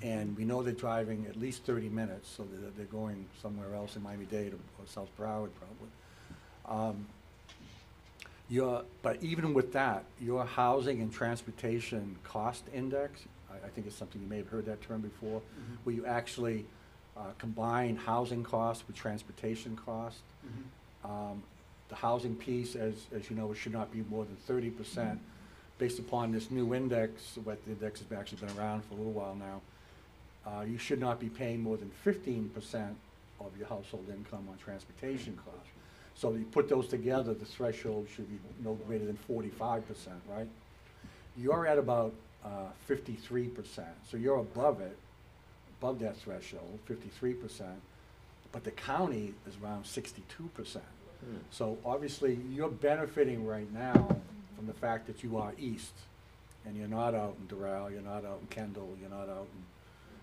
And we know they're driving at least 30 minutes, so they're going somewhere else in Miami-Dade or South Broward probably. But even with that, your housing and transportation cost index, I think it's something you may have heard that term before, where you actually combine housing costs with transportation costs. The housing piece, as you know, should not be more than 30%. Based upon this new index, what the index has actually been around for a little while now, you should not be paying more than 15% of your household income on transportation costs. So you put those together, the threshold should be no greater than 45%, right? You're at about 53%, so you're above it, above that threshold, 53%, but the county is around 62%. So obviously, you're benefiting right now from the fact that you are east, and you're not out in Doral, you're not out in Kendall, you're not out in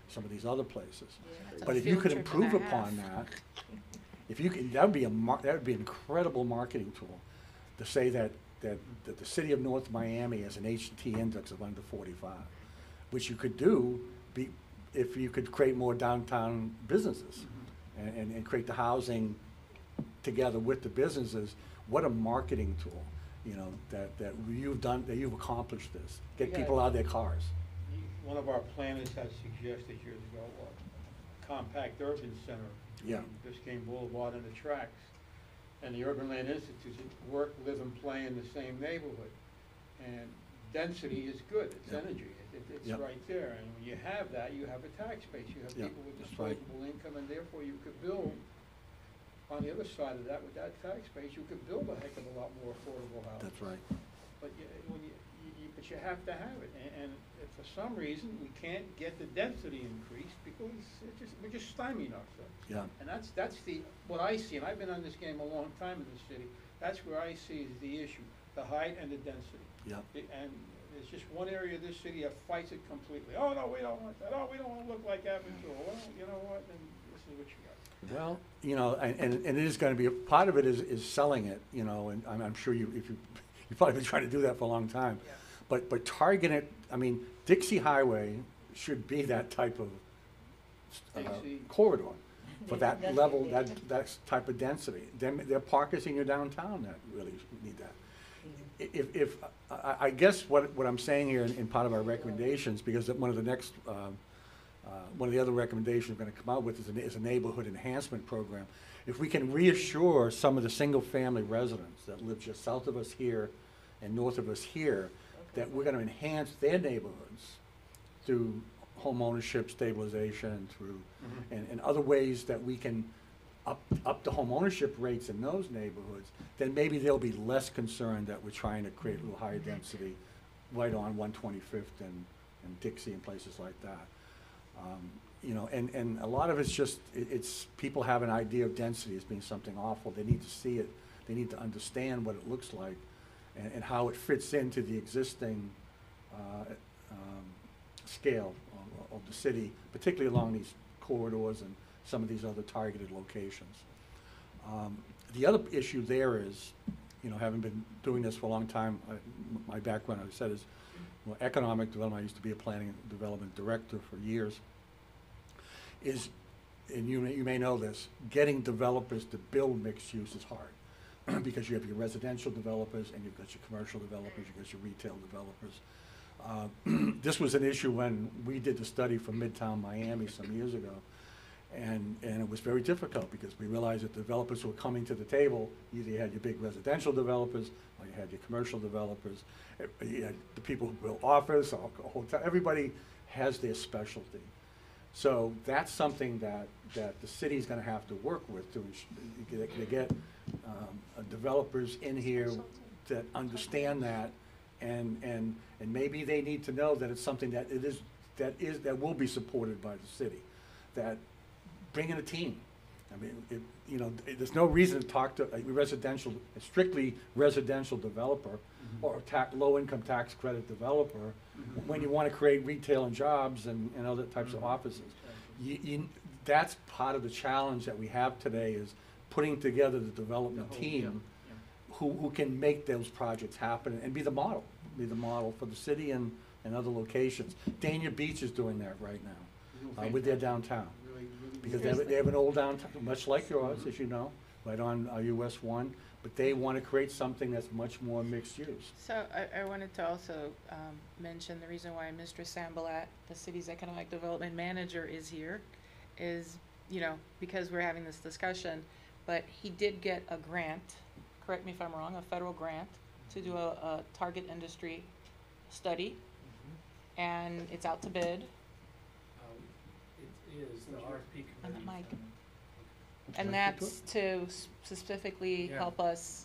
some of these other places. That's But a if you field could trip and improve a upon half. that, if you could, that would be an incredible marketing tool, to say that the city of North Miami has an H&T index of under 45, which you could do if you could create more downtown businesses and create the housing together with the businesses. What a marketing tool, you know, that you've done, that you've accomplished this. Get Yeah. people out of their cars. One of our planners had suggested years ago, a compact urban center. Yeah. between Biscayne Boulevard and the tracks. And the Urban Land Institute said, work, live, and play in the same neighborhood. And density is good, it's Yeah. energy, it's Yep. right there. And when you have that, you have a tax base, you have Yeah, people with that's right. disposable income, and therefore you could build, on the other side of that, with that tax base, you could build a heck of a lot more affordable housing. That's right. But but you have to have it, and if for some reason we can't get the density increased, because we're just stymieing ourselves. Yeah. And that's what I see, and I've been on this game a long time in this city, that's where I see is the issue, the height and the density. Yeah. And there's just one area of this city that fights it completely. Oh, no, we don't want that, oh, we don't wanna look like Aventura. Well, you know what, then this is what you got. Well, you know, and it is gonna be, part of it is selling it, you know, and I'm sure you've probably been trying to do that for a long time. Yeah. But target it, I mean, Dixie Highway should be that type of Dixie. corridor for that That's level, it. that type of density. Then there are pockets in your downtown that really need that. I guess what I'm saying here in part of our recommendations, because one of the next, one of the other recommendations we're gonna come out with is a neighborhood enhancement program. If we can reassure some of the single-family residents that live just south of us here and north of us here, that we're gonna enhance their neighborhoods through home ownership stabilization, through, and other ways that we can up the home ownership rates in those neighborhoods, then maybe they'll be less concerned that we're trying to create a little higher density right on 125th and Dixie and places like that. You know, and a lot of it's just, it's people have an idea of density as being something awful. They need to see it, they need to understand what it looks like and how it fits into the existing scale of the city, particularly along these corridors and some of these other targeted locations. The other issue there is, you know, having been doing this for a long time, my background, as I said, is economic development. I used to be a planning and development director for years. And you may know this, getting developers to build mixed use is hard because you have your residential developers and you've got your commercial developers, you've got your retail developers. This was an issue when we did the study for Midtown Miami some years ago. And it was very difficult because we realized that developers who were coming to the table, either you had your big residential developers or you had your commercial developers, you had the people who built office, or hotel, everybody has their specialty. So that's something that the city's gonna have to work with to get developers in here that understand that, and maybe they need to know that it's something that will be supported by the city. That bring in a team. I mean, you know, there's no reason to talk to a strictly residential developer or a low-income tax credit developer when you want to create retail and jobs and other types of offices. That's part of the challenge that we have today, is putting together the development team who can make those projects happen and be the model for the city and other locations. Dania Beach is doing that right now with their downtown. Because they have an old downtown, much like yours, as you know, right on US 1, but they want to create something that's much more mixed use. So I wanted to also mention the reason why Mr. Sambalat, the city's economic development manager, is here is, you know, because we're having this discussion, but he did get a grant, correct me if I'm wrong, a federal grant to do a target industry study, and it's out to bid. It is the RFP On the committee. mic. And that's to specifically help us,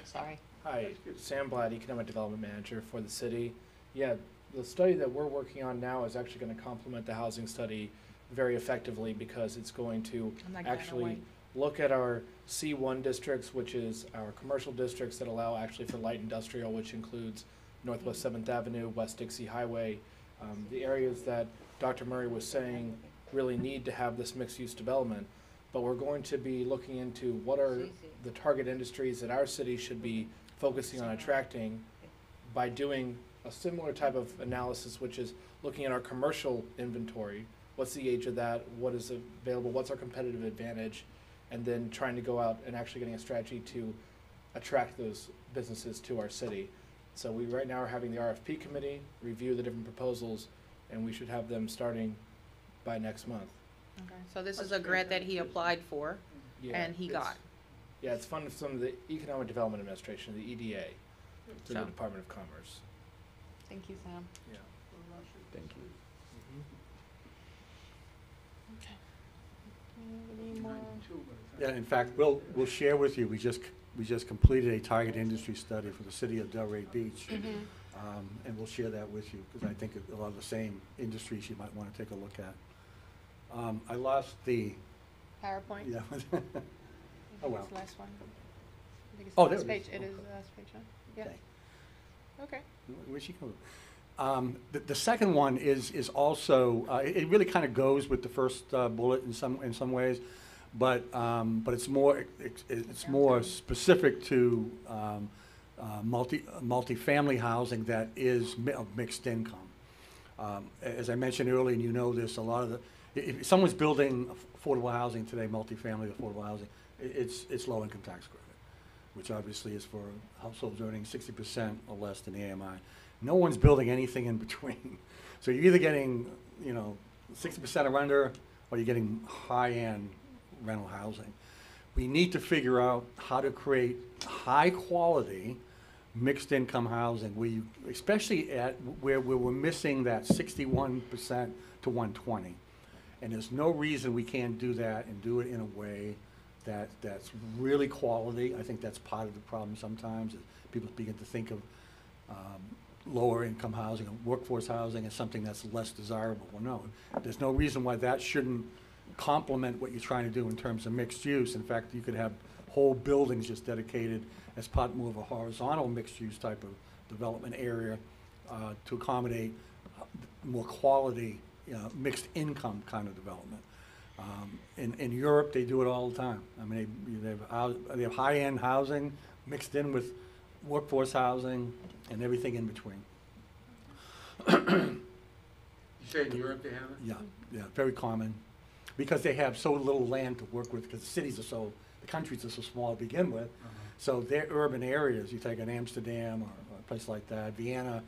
sorry. Hi, Sam Blatt, Economic Development Manager for the city. Yeah, the study that we're working on now is actually going to complement the housing study very effectively, because it's going to I'm not gonna actually wait. look at our C1 districts, which is our commercial districts that allow actually for light industrial, which includes Northwest 7th Avenue, West Dixie Highway, the areas that Dr. Murray was saying really need to have this mixed-use development. But we're going to be looking into what are the target industries that our city should be focusing on attracting by doing a similar type of analysis, which is looking at our commercial inventory. What's the age of that? What is available? What's our competitive advantage? And then trying to go out and actually getting a strategy to attract those businesses to our city. So we right now are having the RFP committee review the different proposals, and we should have them starting by next month. Okay, so this is a grant that he applied for, Yeah, and he got. Yeah, it's funded from the Economic Development Administration, the EDA, through the So- Department of Commerce. Thank you, Sam. Yeah. Thank you. Okay. Any more? Yeah, in fact, we'll share with you, we just completed a target industry study for the city of Delray Beach. And we'll share that with you, because I think a lot of the same industries you might want to take a look at. I lost the, PowerPoint? yeah. I think Oh, well. it's the last one. I think it's Oh, the there last it page. is. It is the last page, huh? Yeah. Okay. Okay. Where'd she go? The second one is also, it really kind of goes with the first bullet in some ways, but it's more specific to multifamily housing that is of mixed income. As I mentioned earlier, and you know this, a lot of if someone's building affordable housing today, multifamily affordable housing, it's low income tax credit, which obviously is for households earning 60% or less than the AMI. No one's building anything in between. So you're either getting, 60% or under, or you're getting high-end rental housing. We need to figure out how to create high-quality mixed income housing, especially at where we're missing that 61% to 120. And there's no reason we can't do that and do it in a way that's really quality. I think that's part of the problem sometimes, is people begin to think of lower income housing and workforce housing as something that's less desirable. Well, no, there's no reason why that shouldn't complement what you're trying to do in terms of mixed use. In fact, you could have whole buildings just dedicated as part more of a horizontal mixed use type of development area to accommodate more quality mixed income kind of development. In Europe, they do it all the time. I mean, they have high-end housing mixed in with workforce housing and everything in between. You say in Europe they have it? Yeah, yeah, very common, because they have so little land to work with, because the countries are so small to begin with. So their urban areas, you take an Amsterdam or a place like that, Vienna,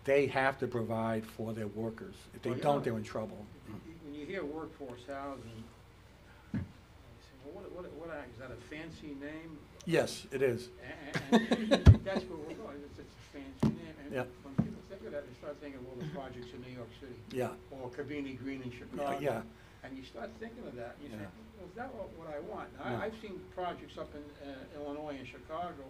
they have to provide for their workers. If they Well, yeah. don't, they're in trouble. When you hear workforce housing, you say, well, is that a fancy name? Yes, it is. And that's where we're going, it's a fancy name. And Yep. when people think of that, they start thinking, well, the projects in New York City. Yeah, Or Cabrini Green in Chicago. yeah, And you start thinking of that, and you say, Yeah. well, is that what I want? No. I've seen projects up in Illinois and Chicago,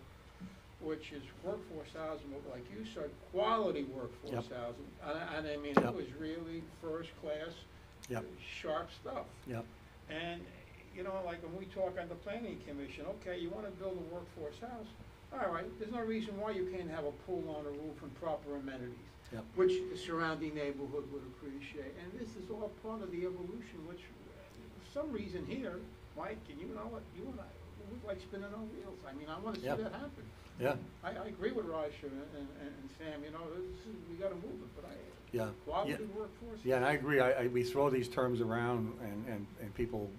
which is workforce housing, but like you said, quality workforce Yep. housing. And I mean, Yep. it was really first class, Yep. sharp stuff. yep, And, you know, like when we talk on the planning commission, okay, you wanna build a workforce house, all right, there's no reason why you can't have a pool on a roof and proper amenities, Yep. which the surrounding neighborhood would appreciate. And this is all part of the evolution, which, for some reason here, Mike, and you know what, you and I, we like spinning our wheels. I mean, I wanna see Yeah. that happen. yeah, I agree with Raisha and Sam, you know, we gotta move it, but yeah. quality Yeah. workforce. Yeah, and I agree. We throw these terms around, and people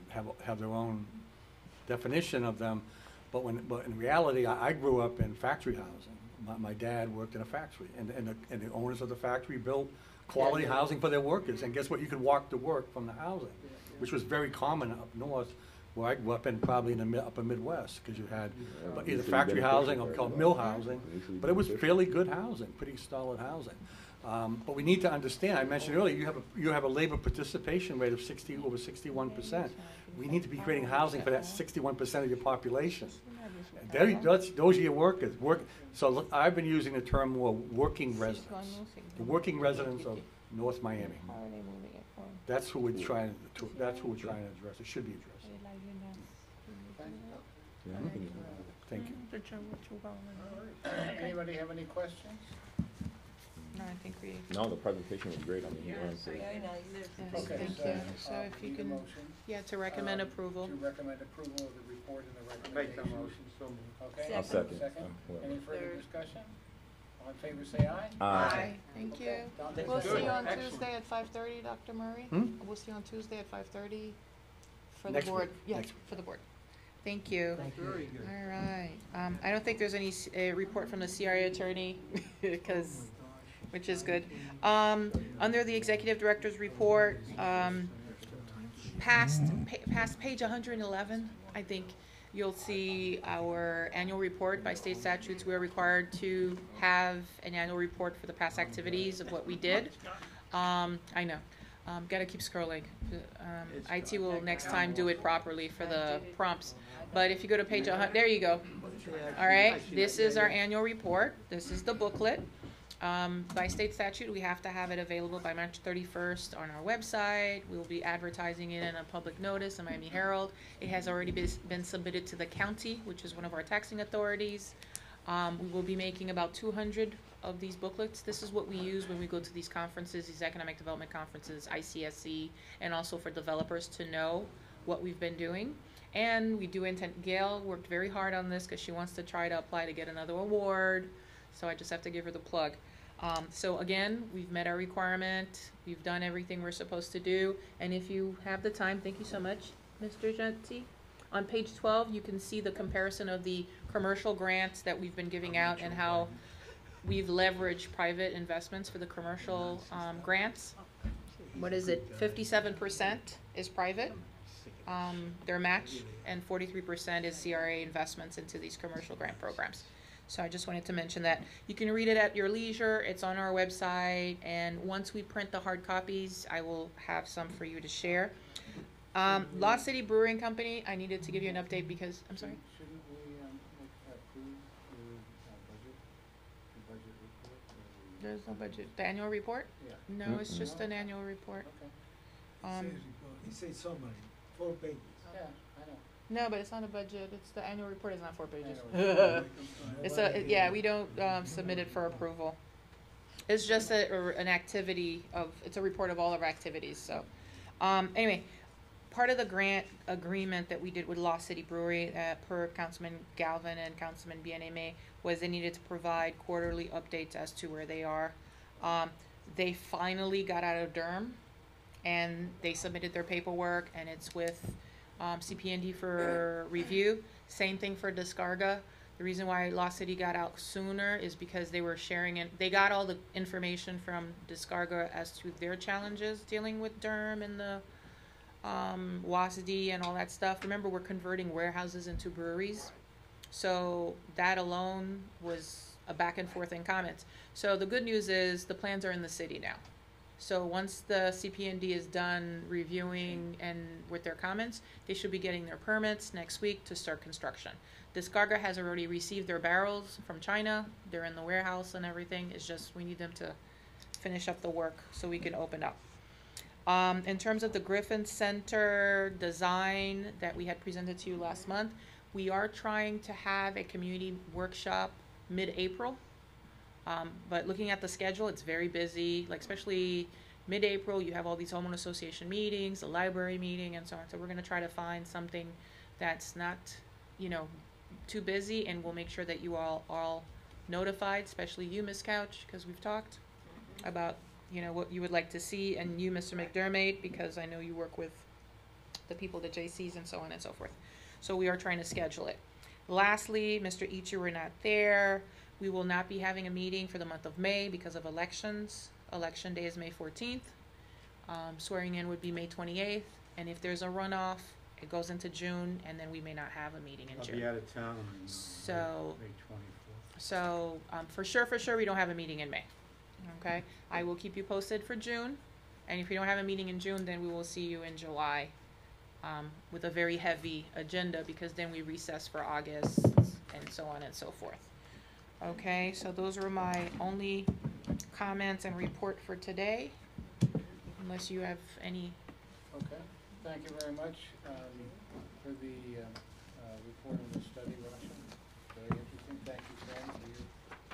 have their own definition of them. But in reality, I grew up in factory housing. My dad worked in a factory, and the owners of the factory built quality housing for their workers. And guess what? You could walk to work from the housing, which was very common up north, where I grew up in, probably in the upper Midwest, because you had either factory housing or called mill housing, but it was fairly good housing, pretty solid housing. But we need to understand, I mentioned earlier, you have a labor participation rate of over 61%. We need to be creating housing for that 61% of your population. Those are your workers. So look, I've been using the term more working residents. The working residents of North Miami. How are they moving it from? That's who we're trying to address. It should be addressed. Thank you. Anybody have any questions? No, I think we, No, the presentation was great. I mean, you Yes, answered. Very nice. yes, Okay, thank so, you. So if you need a can, motion, yeah, to recommend approval. To recommend approval of the report and the Make recommendation. the motion, so moved. Okay. I'll second. Second. Any further Third. discussion? All in favor, say aye. Aye. Thank you. Okay. We'll Good. see you on Excellent. Tuesday at 5:30, Dr. Murray. Hmm? We'll see you on Tuesday at 5:30 for the Next board. week. Yeah, Next week. for the board. Thank you. Very good. All right. I don't think there's any report from the CRA attorney, because, which is good. Under the executive director's report, past page 111, I think you'll see our annual report. By state statutes, we're required to have an annual report for the past activities of what we did. I know. Gotta keep scrolling. IT will next time do it properly for the prompts. But if you go to page 100, there you go. All right, this is our annual report. This is the booklet. By state statute, we have to have it available by March 31st on our website. We will be advertising it in a public notice in Miami Herald. It has already been submitted to the county, which is one of our taxing authorities. We will be making about 200 of these booklets. This is what we use when we go to these conferences, these economic development conferences, ICSC, and also for developers to know what we've been doing. And we do intend, Gail worked very hard on this because she wants to try to apply to get another award. So I just have to give her the plug. So again, we've met our requirement. We've done everything we're supposed to do. And if you have the time, thank you so much, Mr. Gentil. On page 12, you can see the comparison of the commercial grants that we've been giving out and how we've leveraged private investments for the commercial grants. What is it? 57% is private, their match, and 43% is CRA investments into these commercial grant programs. So I just wanted to mention that. You can read it at your leisure. It's on our website, and once we print the hard copies, I will have some for you to share. Lost City Brewing Company, I needed to give you an update because, I'm sorry? Shouldn't we approve the budget report? There's no budget. The annual report? Yeah. No, it's just an annual report. Okay. He said so many, 4 pages. Yeah, I know. No, but it's not a budget. It's the annual report is not 4 pages. Anyway. It's yeah, we don't submit it for approval. It's just an activity of, it's a report of all of our activities, so. Anyway, part of the grant agreement that we did with Lost City Brewery, per Councilman Galvin and Councilman Bien-Aimé, was they needed to provide quarterly updates as to where they are. They finally got out of Durham, and they submitted their paperwork, and it's with CPND for review. Same thing for Descarga. The reason why Lost City got out sooner is because they were sharing it. They got all the information from Descarga as to their challenges dealing with Durham and the WASD and all that stuff. Remember, we're converting warehouses into breweries. So that alone was a back and forth in comments. So the good news is the plans are in the city now. So once the CPND is done reviewing and with their comments, they should be getting their permits next week to start construction. Descarga has already received their barrels from China. They're in the warehouse and everything. It's just we need them to finish up the work so we can open up. In terms of the Griffin Center design that we had presented to you last month, we are trying to have a community workshop mid-April. But looking at the schedule, it's very busy, like especially mid-April, you have all these homeowner association meetings, the library meeting, and so on. So we're going to try to find something that's not, you know, too busy, and we'll make sure that you all notified, especially you, Ms. Couch, because we've talked about, you know, what you would like to see, and you, Mr. McDermott, because I know you work with the people, the JCs, and so on and so forth. So we are trying to schedule it. Lastly, Mr. Ichi, we're not there. We will not be having a meeting for the month of May because of elections. Election day is May 14th. Swearing in would be May 28th. And if there's a runoff, it goes into June, and then we may not have a meeting in June. I'll be out of town on So- May 24th. So for sure, we don't have a meeting in May. Okay? I will keep you posted for June. And if we don't have a meeting in June, then we will see you in July with a very heavy agenda, because then we recess for August and so on and so forth. Okay, so those were my only comments and report for today, unless you have any. Okay, thank you very much for the report on the study, Russia. Very interesting. Thank you, Sam, for your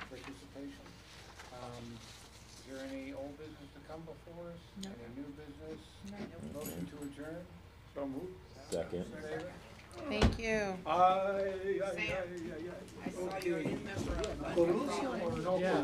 participation. Is there any old business to come before us? No. Any new business? No. Motion to adjourn? So moved. Second. Favor? Thank you. I saw you're in the room. Corruption or no? Yeah.